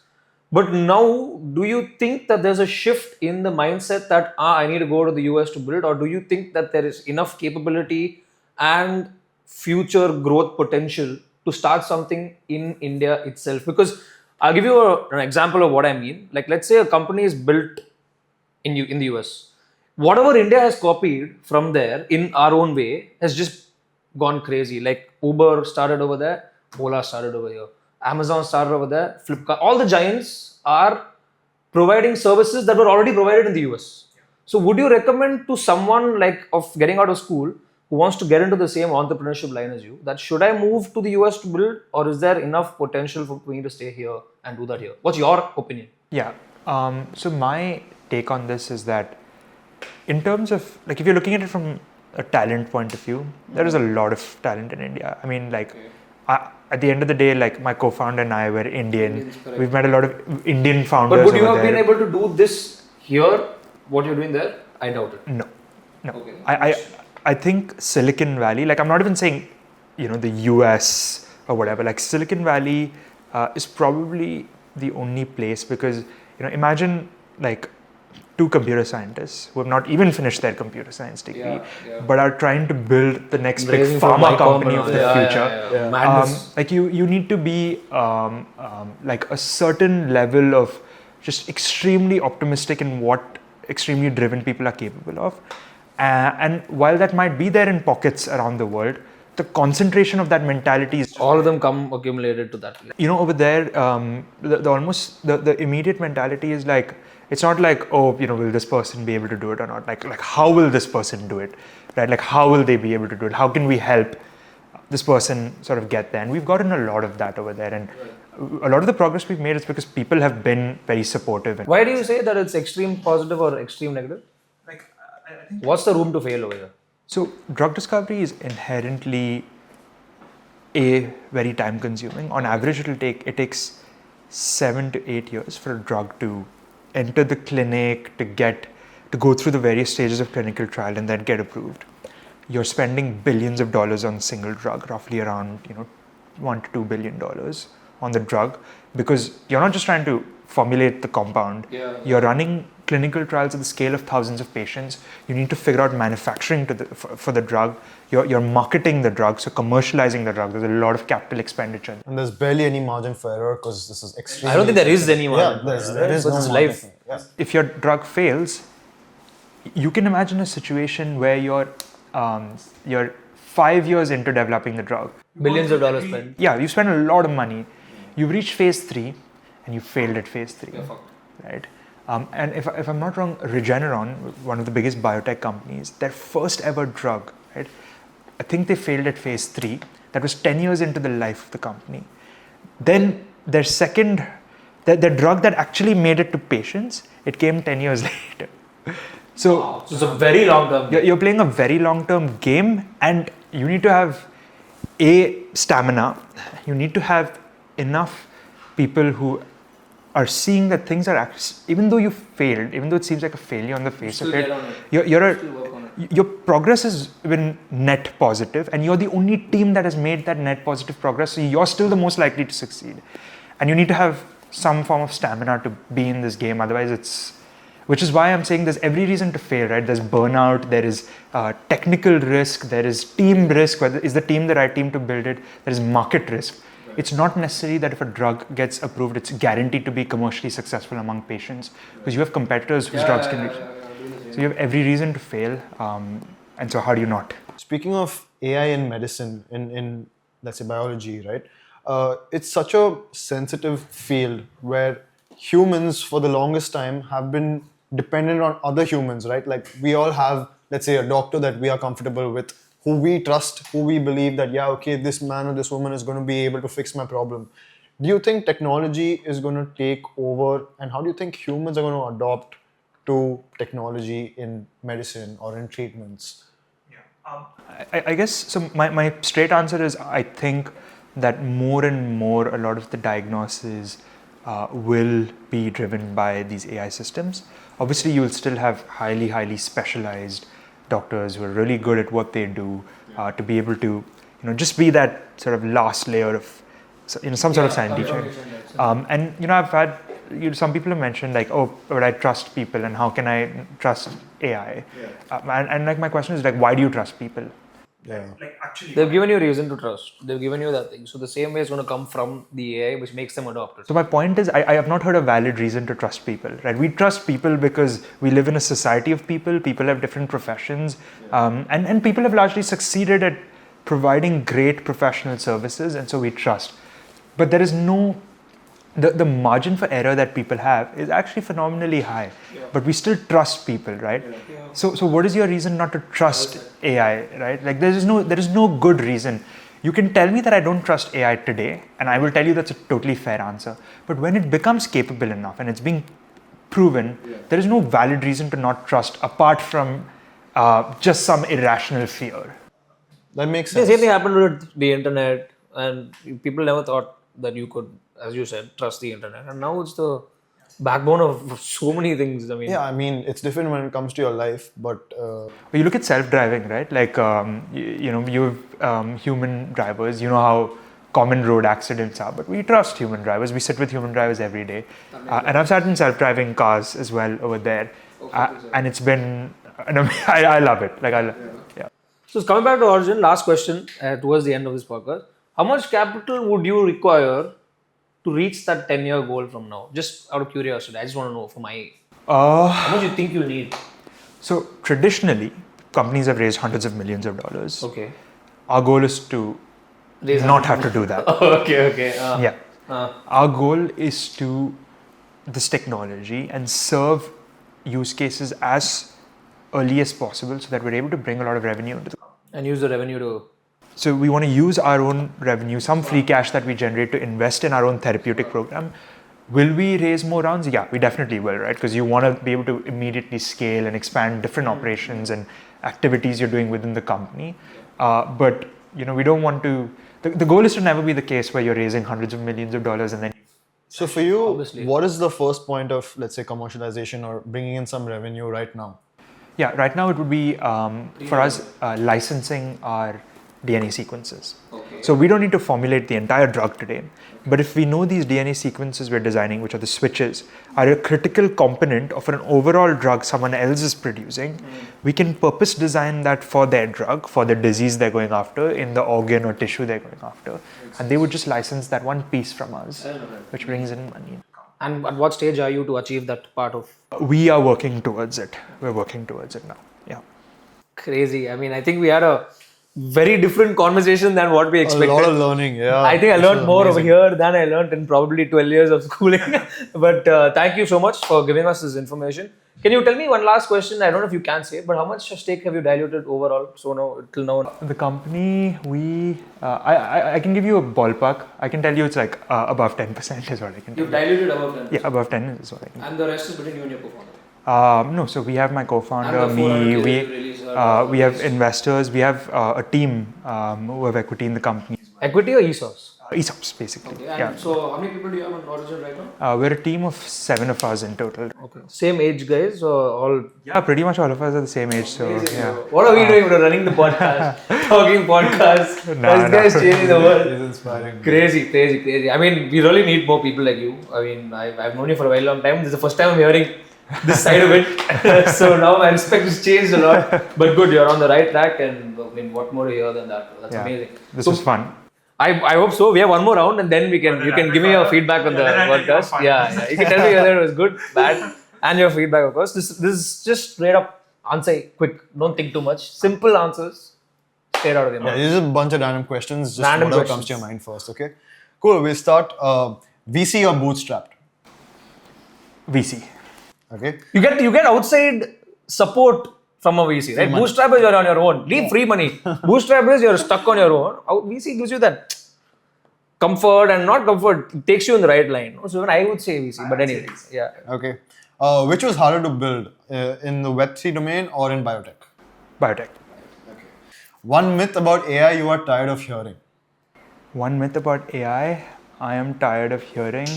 But now, do you think that there's a shift in the mindset that I need to go to the US to build, or do you think that there is enough capability and future growth potential to start something in India itself? Because I'll give you an example of what I mean. Like, let's say a company is built in the US. Whatever India has copied from there in our own way has just gone crazy. Like, Uber started over there, Ola started over here. Amazon started over there, Flipkart, all the giants are providing services that were already provided in the US. So would you recommend to someone of getting out of school who wants to get into the same entrepreneurship line as you, that should I move to the US to build, or is there enough potential for me to stay here and do that here? What's your opinion? Yeah. So my take on this is that, in terms of, like, if you're looking at it from a talent point of view, there is a lot of talent in India. I mean, like, at the end of the day, like, my co-founder and I were Indian. We've met a lot of Indian founders. But would you have there. been able to do this here, what you're doing there? I doubt it. No. Okay. I think Silicon Valley, like, I'm not even saying, the US or whatever, like, Silicon Valley is probably the only place, because, imagine, like, 2 computer scientists who have not even finished their computer science degree, but are trying to build the next big pharma company of the future. Madness. Like, you need to be like a certain level of just extremely optimistic in what extremely driven people are capable of. And while that might be there in pockets around the world, the concentration of that mentality is all of them come accumulated to that. over there, the immediate mentality is like, it's not like, oh, will this person be able to do it or not? Like how will this person do it, right? Like, how will they be able to do it? How can we help this person sort of get there? And we've gotten a lot of that over there, and a lot of the progress we've made is because people have been very supportive. Why do you say that it's extreme positive or extreme negative? Like, I think, what's the room to fail over here? So drug discovery is inherently very time consuming. On average, it takes 7 to 8 years for a drug to enter the clinic, to go through the various stages of clinical trial and then get approved. You're spending billions of dollars on a single drug, roughly around $1 to $2 billion on the drug, because you're not just trying to formulate the compound. You're running clinical trials at the scale of thousands of patients. You need to figure out manufacturing for the drug. You're marketing the drug, so commercializing the drug. There's a lot of capital expenditure. And there's barely any margin for error because this is extremely. I don't think there is any margin. There is no It's margin life. for it. Yeah. If your drug fails, you can imagine a situation where you're 5 years into developing the drug. Billions of dollars spent. Yeah, you spend a lot of money. You've reached phase 3 and you failed at phase 3. Right? And if I'm not wrong, Regeneron, one of the biggest biotech companies, their first ever drug, right? I think they failed at phase 3. That was 10 years into the life of the company. Then their drug that actually made it to patients, it came 10 years later. So it's a very long term. You're playing a very long term game, and you need to have stamina. You need to have enough people who are seeing that things are actually, even though you failed, even though it seems like a failure on the face of it, your progress has been net positive, and you're the only team that has made that net positive progress, so you're still the most likely to succeed. And you need to have some form of stamina to be in this game, otherwise which is why I'm saying there's every reason to fail, right? There's burnout, there is technical risk, there is team risk, whether is the team the right team to build it, there is market risk. It's not necessary that if a drug gets approved, it's guaranteed to be commercially successful among patients, because you have competitors whose drugs can reach. So you have every reason to fail, and so how do you not? Speaking of AI in medicine, in let's say biology, right? It's such a sensitive field where humans for the longest time have been dependent on other humans, right? Like we all have, let's say, a doctor that we are comfortable with, who we trust, who we believe that, yeah, okay, this man or this woman is going to be able to fix my problem. Do you think technology is going to take over, and how do you think humans are going to adopt to technology in medicine or in treatments? I guess, so my straight answer is, I think that more and more a lot of the diagnosis will be driven by these AI systems. Obviously, you will still have highly specialized doctors who are really good at what they do, to be able to, just be that sort of last layer of, some sort of scientific. And I've had some people have mentioned like, oh, but I trust people, and how can I trust AI? And like my question is like, why do you trust people? Yeah. Like actually, They've given you reason to trust. They've given you that thing. So the same way is going to come from the AI, which makes them adopt it. So my point is, I have not heard a valid reason to trust people, right? We trust people because we live in a society of people. People have different professions, and people have largely succeeded at providing great professional services, and so we trust. But there is no, the margin for error that people have is actually phenomenally high, but we still trust people, right? So what is your reason not to trust AI, right? Like there is no good reason. You can tell me that I don't trust AI today, and I will tell you that's a totally fair answer. But when it becomes capable enough and it's being proven, there is no valid reason to not trust, apart from just some irrational fear. That makes The sense. same thing happened with the internet, and people never thought that you could, as you said, trust the internet. And now it's the backbone of so many things. I mean, Yeah, I mean, it's different when it comes to your life, but You look at self-driving, right? Like, you have human drivers. You know how common road accidents are, but we trust human drivers. We sit with human drivers every day. And I've sat in self-driving cars as well over there. And it's been, I love it. Like, yeah. So coming back to origin, last question towards the end of this podcast. How much capital would you require to reach that 10-year goal from now? Just out of curiosity, I just want to know for my... how much do you think you'll need? So traditionally, companies have raised hundreds of millions of dollars. Okay. Our goal is to not have to do that. Okay. Our goal is to this technology and serve use cases as early as possible, so that we're able to bring a lot of revenue into the company. And use the revenue to... So we want to use our own revenue, some free cash that we generate, to invest in our own therapeutic program. Will we raise more rounds? Yeah, we definitely will, right? Because you want to be able to immediately scale and expand different operations and activities you're doing within the company. But we don't want to. The goal is to never be the case where you're raising hundreds of millions of dollars and then. so for you, Obviously. what is the first point of, let's say, commercialization or bringing in some revenue right now? Yeah, right now it would be for us licensing our DNA sequences. Okay. So we don't need to formulate the entire drug today. But if we know these DNA sequences we're designing, which are the switches, are a critical component of an overall drug someone else is producing, we can purpose design that for their drug, for the disease they're going after, in the organ or tissue they're going after. And they would just license that one piece from us, which brings in money. And at what stage are you to achieve that part of? We are working towards it. We're working towards it now. Yeah. Crazy. I mean, I think we had a very different conversation than what we expected. A lot of learning, yeah. I think I This learned was more over amazing. here than I learned in probably 12 years of schooling. But thank you so much for giving us this information. Can you tell me one last question? I don't know if you can say, but how much stake have you diluted overall? So now till now. The company, I can give you a ballpark. I can tell you it's like above 10% is what I can tell You've diluted above 10%. you. Yeah, above 10 is what I can. And the rest is between you and your co-founder. No, so we have my co-founder, And the me, 400K release, we have investors, we have a team who have equity in the company. Equity or ESOPs? ESOPs, basically. Okay. And Yeah. so how many people do you have on Origin right now? We're a team of 7 of us in total. Okay. Same age guys or all? Yeah, pretty much all of us are the same age. So, yeah. What are we doing? We're running the podcast, talking podcasts. This guy's changing the world. It's inspiring. Crazy. I mean, we really need more people like you. I mean, I've known you for a very long time. This is the first time I'm hearing this side of it. So now my respect has changed a lot. But good, you're on the right track. And I mean, what more to hear than that? That's amazing. This was fun. I hope so. We have one more round and then you can give me your feedback on the podcast. Yeah. You can tell me whether it was good, bad, and your feedback, of course. This is just straight up answer, quick. Don't think too much. Simple answers, straight out of the mouth. Yeah, this is a bunch of random questions. Just Random whatever questions. comes to your mind first, okay? Cool, we'll start. VC or bootstrapped? VC. Okay. You get outside support from a VC, right? Bootstrap is you're on your own. Leave free money. Bootstrap is you're stuck on your own. VC gives you that comfort and not comfort. It takes you in the right line. So even I would say VC, but anyway, yeah. Okay. Which was harder to build, in the Web3 domain or in biotech? Biotech. One myth about AI you are tired of hearing. One myth about AI I am tired of hearing,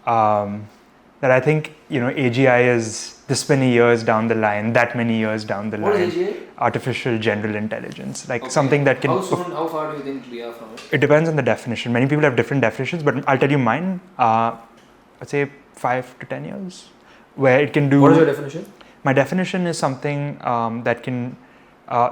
that I think, AGI is this many years down the line, that many years down the line. What is AGI? Artificial general intelligence, like something that can. How far do you think we are from it? It depends on the definition. Many people have different definitions, but I'll tell you mine. I'd say 5 to 10 years, where it can do. What is your definition? My definition is something that can.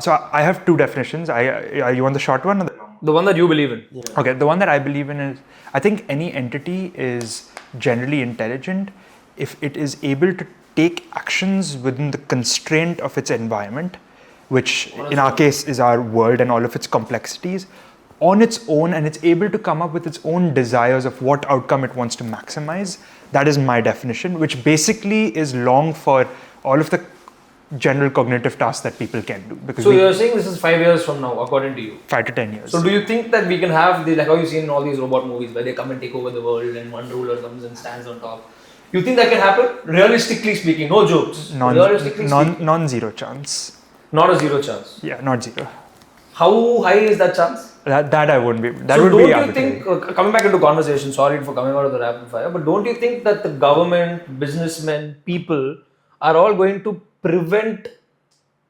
So I have two definitions. You want the short one or the long one? The one that you believe in. Yeah. Okay, the one that I believe in is, I think any entity is generally intelligent if it is able to take actions within the constraint of its environment, which in our case is our world and all of its complexities, on its own, and it's able to come up with its own desires of what outcome it wants to maximize. That is my definition, which basically is long for all of the general cognitive tasks that people can do. Because So you're saying this is 5 years from now, according to you? 5 to 10 years. So do you think that we can have the, like how you see in all these robot movies where they come and take over the world and one ruler comes and stands on top? You think that can happen? Realistically speaking, no jokes. Realistically speaking, Non-zero chance. not a zero chance. Yeah, not zero. How high is that chance? That I wouldn't be. That So would don't be you arbitrary. think, coming back into conversation, sorry for coming out of the rapid fire, but don't you think that the government, businessmen, people are all going to prevent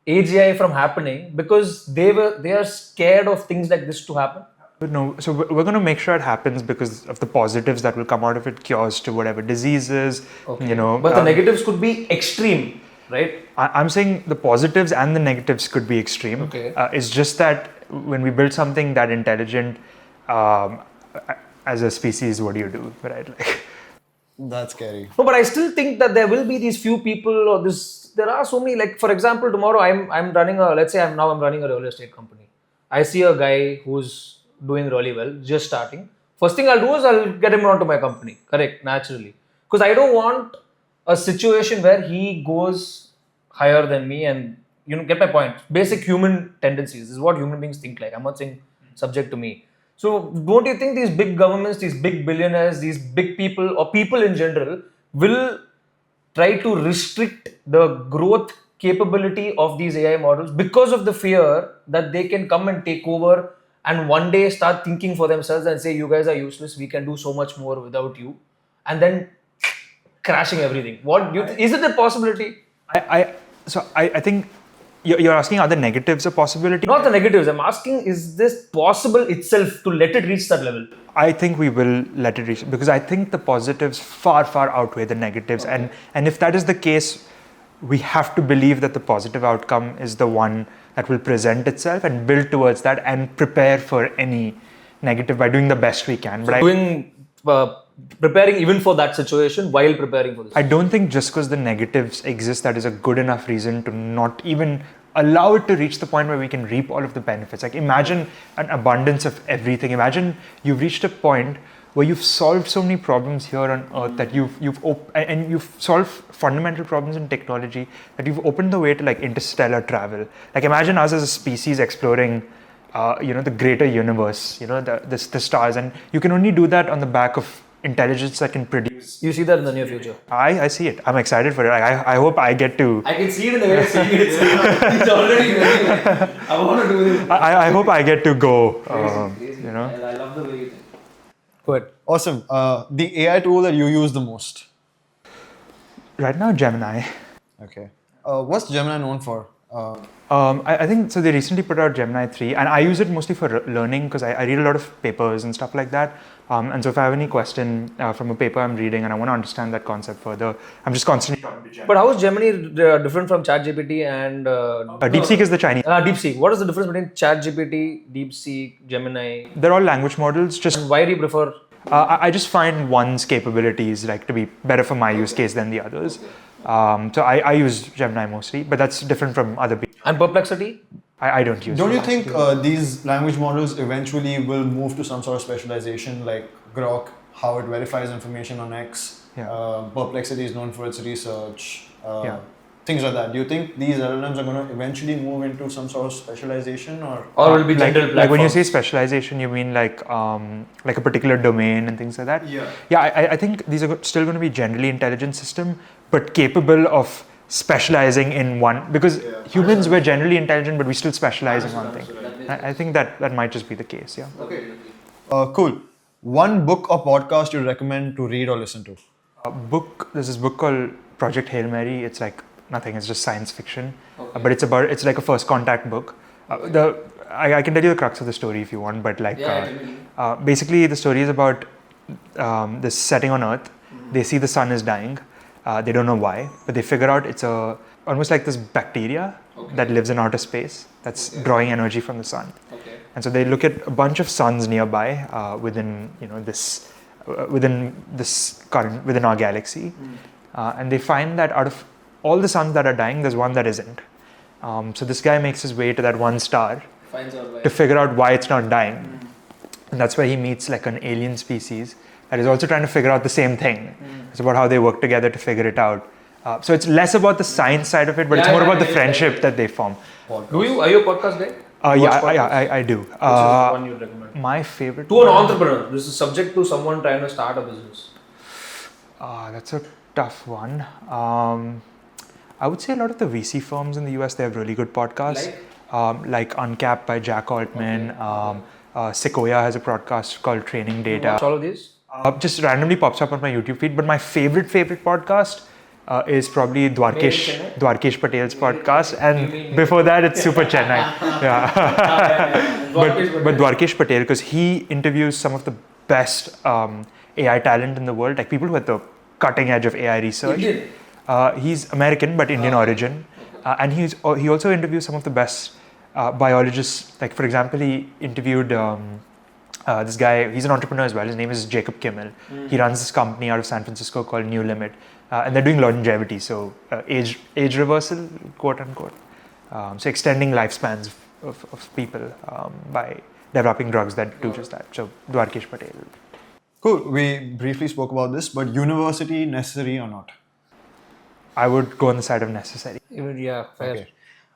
AGI from happening because they are scared of things like this to happen? But no, so we're going to make sure it happens because of the positives that will come out of it, cures to whatever diseases, But the negatives could be extreme, right? I'm saying the positives and the negatives could be extreme. Okay. It's just that when we build something that intelligent, as a species, what do you do, right? Like, That's scary. No, but I still think that there will be these few people or this. There are so many. Like for example, tomorrow I'm running a. Let's say I'm running a real estate company. I see a guy who's doing really well, just starting. First thing I'll do is I'll get him onto my company. Correct, naturally, because I don't want a situation where he goes higher than me, and get my point. Basic human tendencies. This is what human beings think like. I'm not saying subject to me. So don't you think these big governments, these big billionaires, these big people or people in general will try to restrict the growth capability of these AI models because of the fear that they can come and take over and one day start thinking for themselves and say, you guys are useless, we can do so much more without you, and then crashing everything? What do you is it a possibility? I think You're asking are the negatives a possibility? Not the negatives. I'm asking, is this possible itself to let it reach that level? I think we will let it reach because I think the positives far outweigh the negatives, and if that is the case, we have to believe that the positive outcome is the one that will present itself and build towards that and prepare for any negative by doing the best we can. But Preparing even for that situation while preparing for this. I don't think just because the negatives exist that is a good enough reason to not even allow it to reach the point where we can reap all of the benefits. Like imagine an abundance of everything. Imagine you've reached a point where you've solved so many problems here on earth that you've solved fundamental problems in technology that you've opened the way to like interstellar travel. Like imagine us as a species exploring the greater universe, the stars, and you can only do that on the back of intelligence that can produce. You see that in the near future? I see it. I'm excited for it. I hope I get to. I can see it in the way you're saying it. It's already very I want to do this. I hope I get to go. Crazy. I love the way you think. Go ahead. Awesome. The AI tool that you use the most? Right now, Gemini. Okay. What's Gemini known for? I think so. They recently put out Gemini 3, and I use it mostly for learning because I read a lot of papers and stuff like that. And so if I have any question from a paper I'm reading and I want to understand that concept further, I'm just constantly talking to Gemini. But how is Gemini different from ChatGPT and DeepSeek is the Chinese. DeepSeek. What is the difference between ChatGPT, DeepSeek, Gemini? They're all language models. Just And why do you prefer? I just find one's capabilities like to be better for my use case than the others. So I use Gemini mostly, but that's different from other people. And Perplexity? I don't use. Don't you think these language models eventually will move to some sort of specialization like Grok, how it verifies information on X? Yeah. Perplexity is known for its research. Yeah. Things like that. Do you think these LLMs are going to eventually move into some sort of specialization, or will it be general platforms? Like when you say specialization, you mean like a particular domain and things like that? Yeah. Yeah, I think these are still going to be generally intelligent system, but capable of specializing in one, because humans were generally intelligent, but we still specialize in one thing. I think that might just be the case. Yeah. Okay. Cool. One book or podcast you recommend to read or listen to? There's this book called Project Hail Mary. It's like nothing. It's just science fiction, but it's like a first contact book. I can tell you the crux of the story if you want, but like basically the story is about this setting on Earth. They see the sun is dying. They don't know why, but they figure out it's almost like this bacteria that lives in outer space that's drawing energy from the sun. And so they look at a bunch of suns nearby within our galaxy, and they find that out of all the suns that are dying, there's one that isn't. So this guy makes his way to that one star to figure out why it's not dying, and that's where he meets like an alien species that is also trying to figure out the same thing. It's about how they work together to figure it out. So it's less about the science side of it, but it's more about the friendship that they form. Are you a podcast guy? I do. Which is the one you recommend? My favorite. To an entrepreneur, this is subject to someone trying to start a business. That's a tough one. I would say a lot of the VC firms in the US, they have really good podcasts. Like Uncapped by Jack Altman. Sequoia has a podcast called Training Data. Watch all of these? Just randomly pops up on my YouTube feed. But my favorite podcast is probably Dwarkesh Patel's podcast. And before that, it's Super Chennai. Yeah. But Dwarkesh Patel, because he interviews some of the best AI talent in the world, like people who are at the cutting edge of AI research. He's American, but Indian origin. And he also interviews some of the best biologists. Like, for example, he interviewed this guy. He's an entrepreneur as well. His name is Jacob Kimmel. He runs this company out of San Francisco called New Limit, and they're doing longevity, so age reversal, quote unquote. So extending lifespans of people by developing drugs that do just that. So Dwarkesh Patel. Cool. We briefly spoke about this, but university necessary or not? I would go on the side of necessary. Yeah, fair. Okay.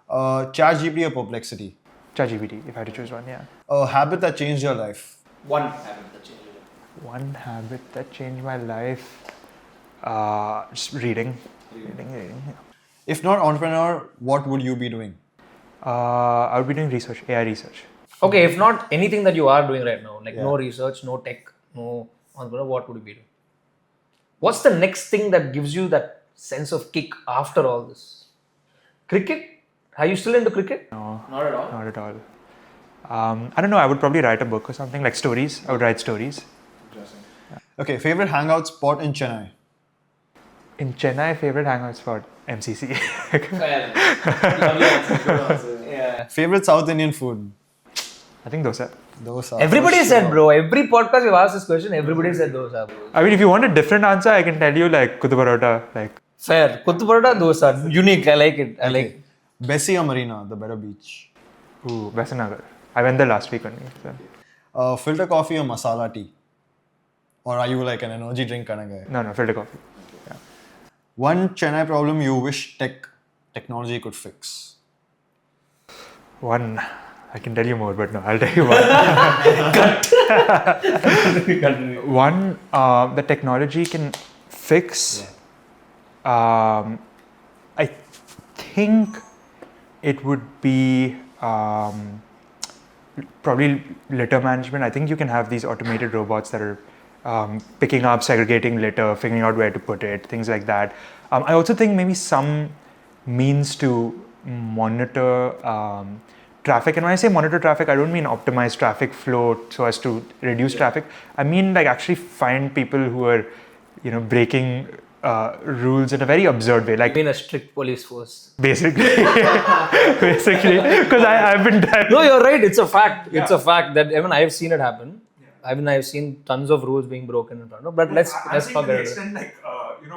ChatGPT or Perplexity? ChatGPT, if I had to choose one, yeah. A habit that changed your life? One habit that changed your life. One habit that changed my life. Just reading. Yeah. If not entrepreneur, what would you be doing? I would be doing research, AI research. Okay, if not anything that you are doing right now, like no research, no tech, no entrepreneur, what would you be doing? What's the next thing that gives you that sense of kick after all this? Cricket? Are you still into cricket? No, Not at all. not at all. I don't know. I would probably write a book or something like stories. I would write stories. Okay, favorite hangout spot in Chennai? In Chennai, favorite hangout spot MCC. Fair. Lovely answer. Good answer. Yeah. Favorite South Indian food? I think dosa. Dosa. Everybody for said, sure. bro. Every podcast we've asked this question, everybody said dosa. Bro. I mean, if you want a different answer, I can tell you like kuttu parota, like Fair. Kuttu parota, dosa. Unique. I like it. I like it. Bessie or Marina, the better beach? Vasanagar. I went there last week only. So. Filter coffee or masala tea? Or are you like an energy drink kind of guy? No, filter coffee. Yeah. One Chennai problem you wish technology could fix? One, I can tell you more, but no, I'll tell you one. One, the technology can fix. I think it would be probably litter management. I think you can have these automated robots that are picking up, segregating litter, figuring out where to put it, things like that. I also think maybe some means to monitor traffic. And when I say monitor traffic, I don't mean optimize traffic flow so as to reduce traffic. I mean like actually find people who are, breaking rules in a very absurd way. Like Been a strict police force. basically, because I've been there. No, you're right. It's a fact. It's a fact that even I've seen it happen. I mean, I've seen tons of rules being broken in front of. But let's forget it. Like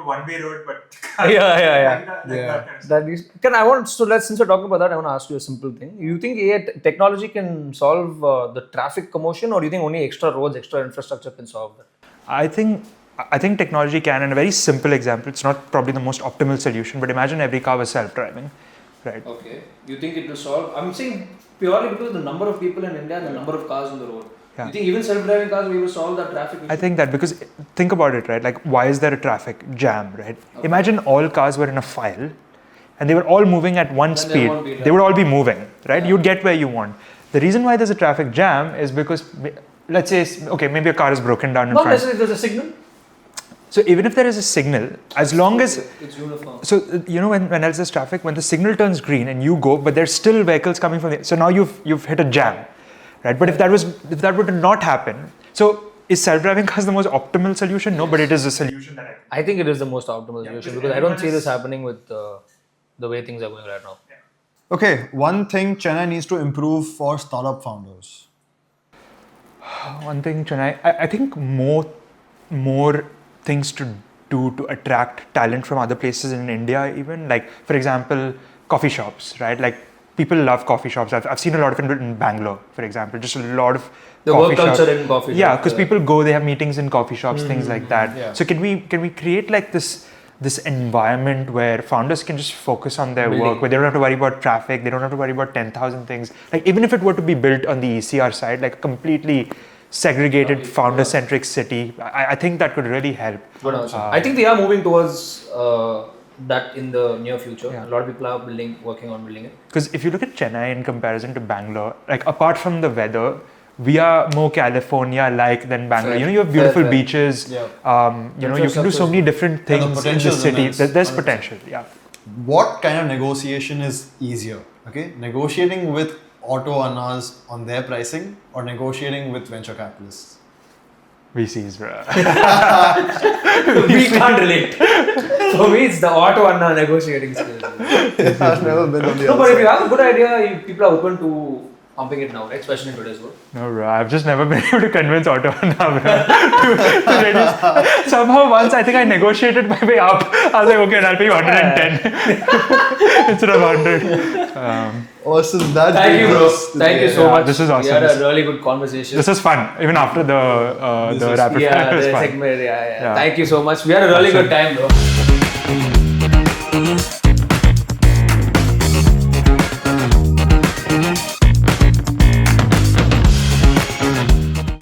one-way road, but Yeah. That is. Since we're talking about that, I want to ask you a simple thing. You think technology can solve the traffic commotion, or do you think only extra roads, extra infrastructure can solve that? I think technology can. In a very simple example, it's not probably the most optimal solution, but imagine every car was self-driving, right? Okay. You think it will solve? I'm saying purely because the number of people in India and the number of cars on the road. Yeah. You think even self-driving cars will solve that traffic issue? I think that because think about it, right? Like, why is there a traffic jam, right? Okay. Imagine all cars were in a file and they were all moving at one speed. They would all be moving, right? Yeah. You'd get where you want. The reason why there's a traffic jam is because, let's say, okay, maybe a car is broken down in front. Not necessarily there's a signal. So even if there is a signal, as long as it's uniform. So when else there's traffic, when the signal turns green and you go, but there's still vehicles coming from so now you've hit a jam, right? But if that were to not happen, so is self-driving cars the most optimal solution? No, but it is a solution that I think it is the most optimal solution because I don't see this happening with the way things are going right now. Yeah. Okay, one thing Chennai needs to improve for startup founders. One thing Chennai, I think more things to do to attract talent from other places in India even, like for example coffee shops, right? Like people love coffee shops. I've seen a lot of it in Bangalore, for example, just a lot of the coffee work culture shops. in coffee shops. Yeah, because people go, they have meetings in coffee shops, things like that. Yeah. So can we create like this environment where founders can just focus on their work, where they don't have to worry about traffic, they don't have to worry about 10,000 things. Like even if it were to be built on the ECR side, like completely segregated founder-centric city, I think that could really help. I think they are moving towards that in the near future. Yeah. A lot of people are working on building it. Because if you look at Chennai in comparison to Bangalore, like apart from the weather, we are more California-like than Bangalore. Fair. You have beautiful Fair. beaches. Yeah. You can do so many different things in the city. There's potential. Yeah. What kind of negotiation is easier? Okay, negotiating with auto annas on their pricing or negotiating with venture capitalists? VCs, bro. We can't relate. For me, it's the auto and negotiating skills. I've never been on the No, other but if side. you have a good idea, people are open to pumping it now, right? Especially in today's world. No, bro. I've just never been able to convince Otto now, bro, to reduce. Somehow once I think I negotiated my way up. I was like, okay, I'll pay you 110 instead of 100. Awesome. That's Thank you, bro. Thank you so much. This is awesome. We had a really good conversation. This is fun, even after the rapid fire. Yeah, It was the fun. segment. Yeah. Thank you so much. We had a really good time, bro.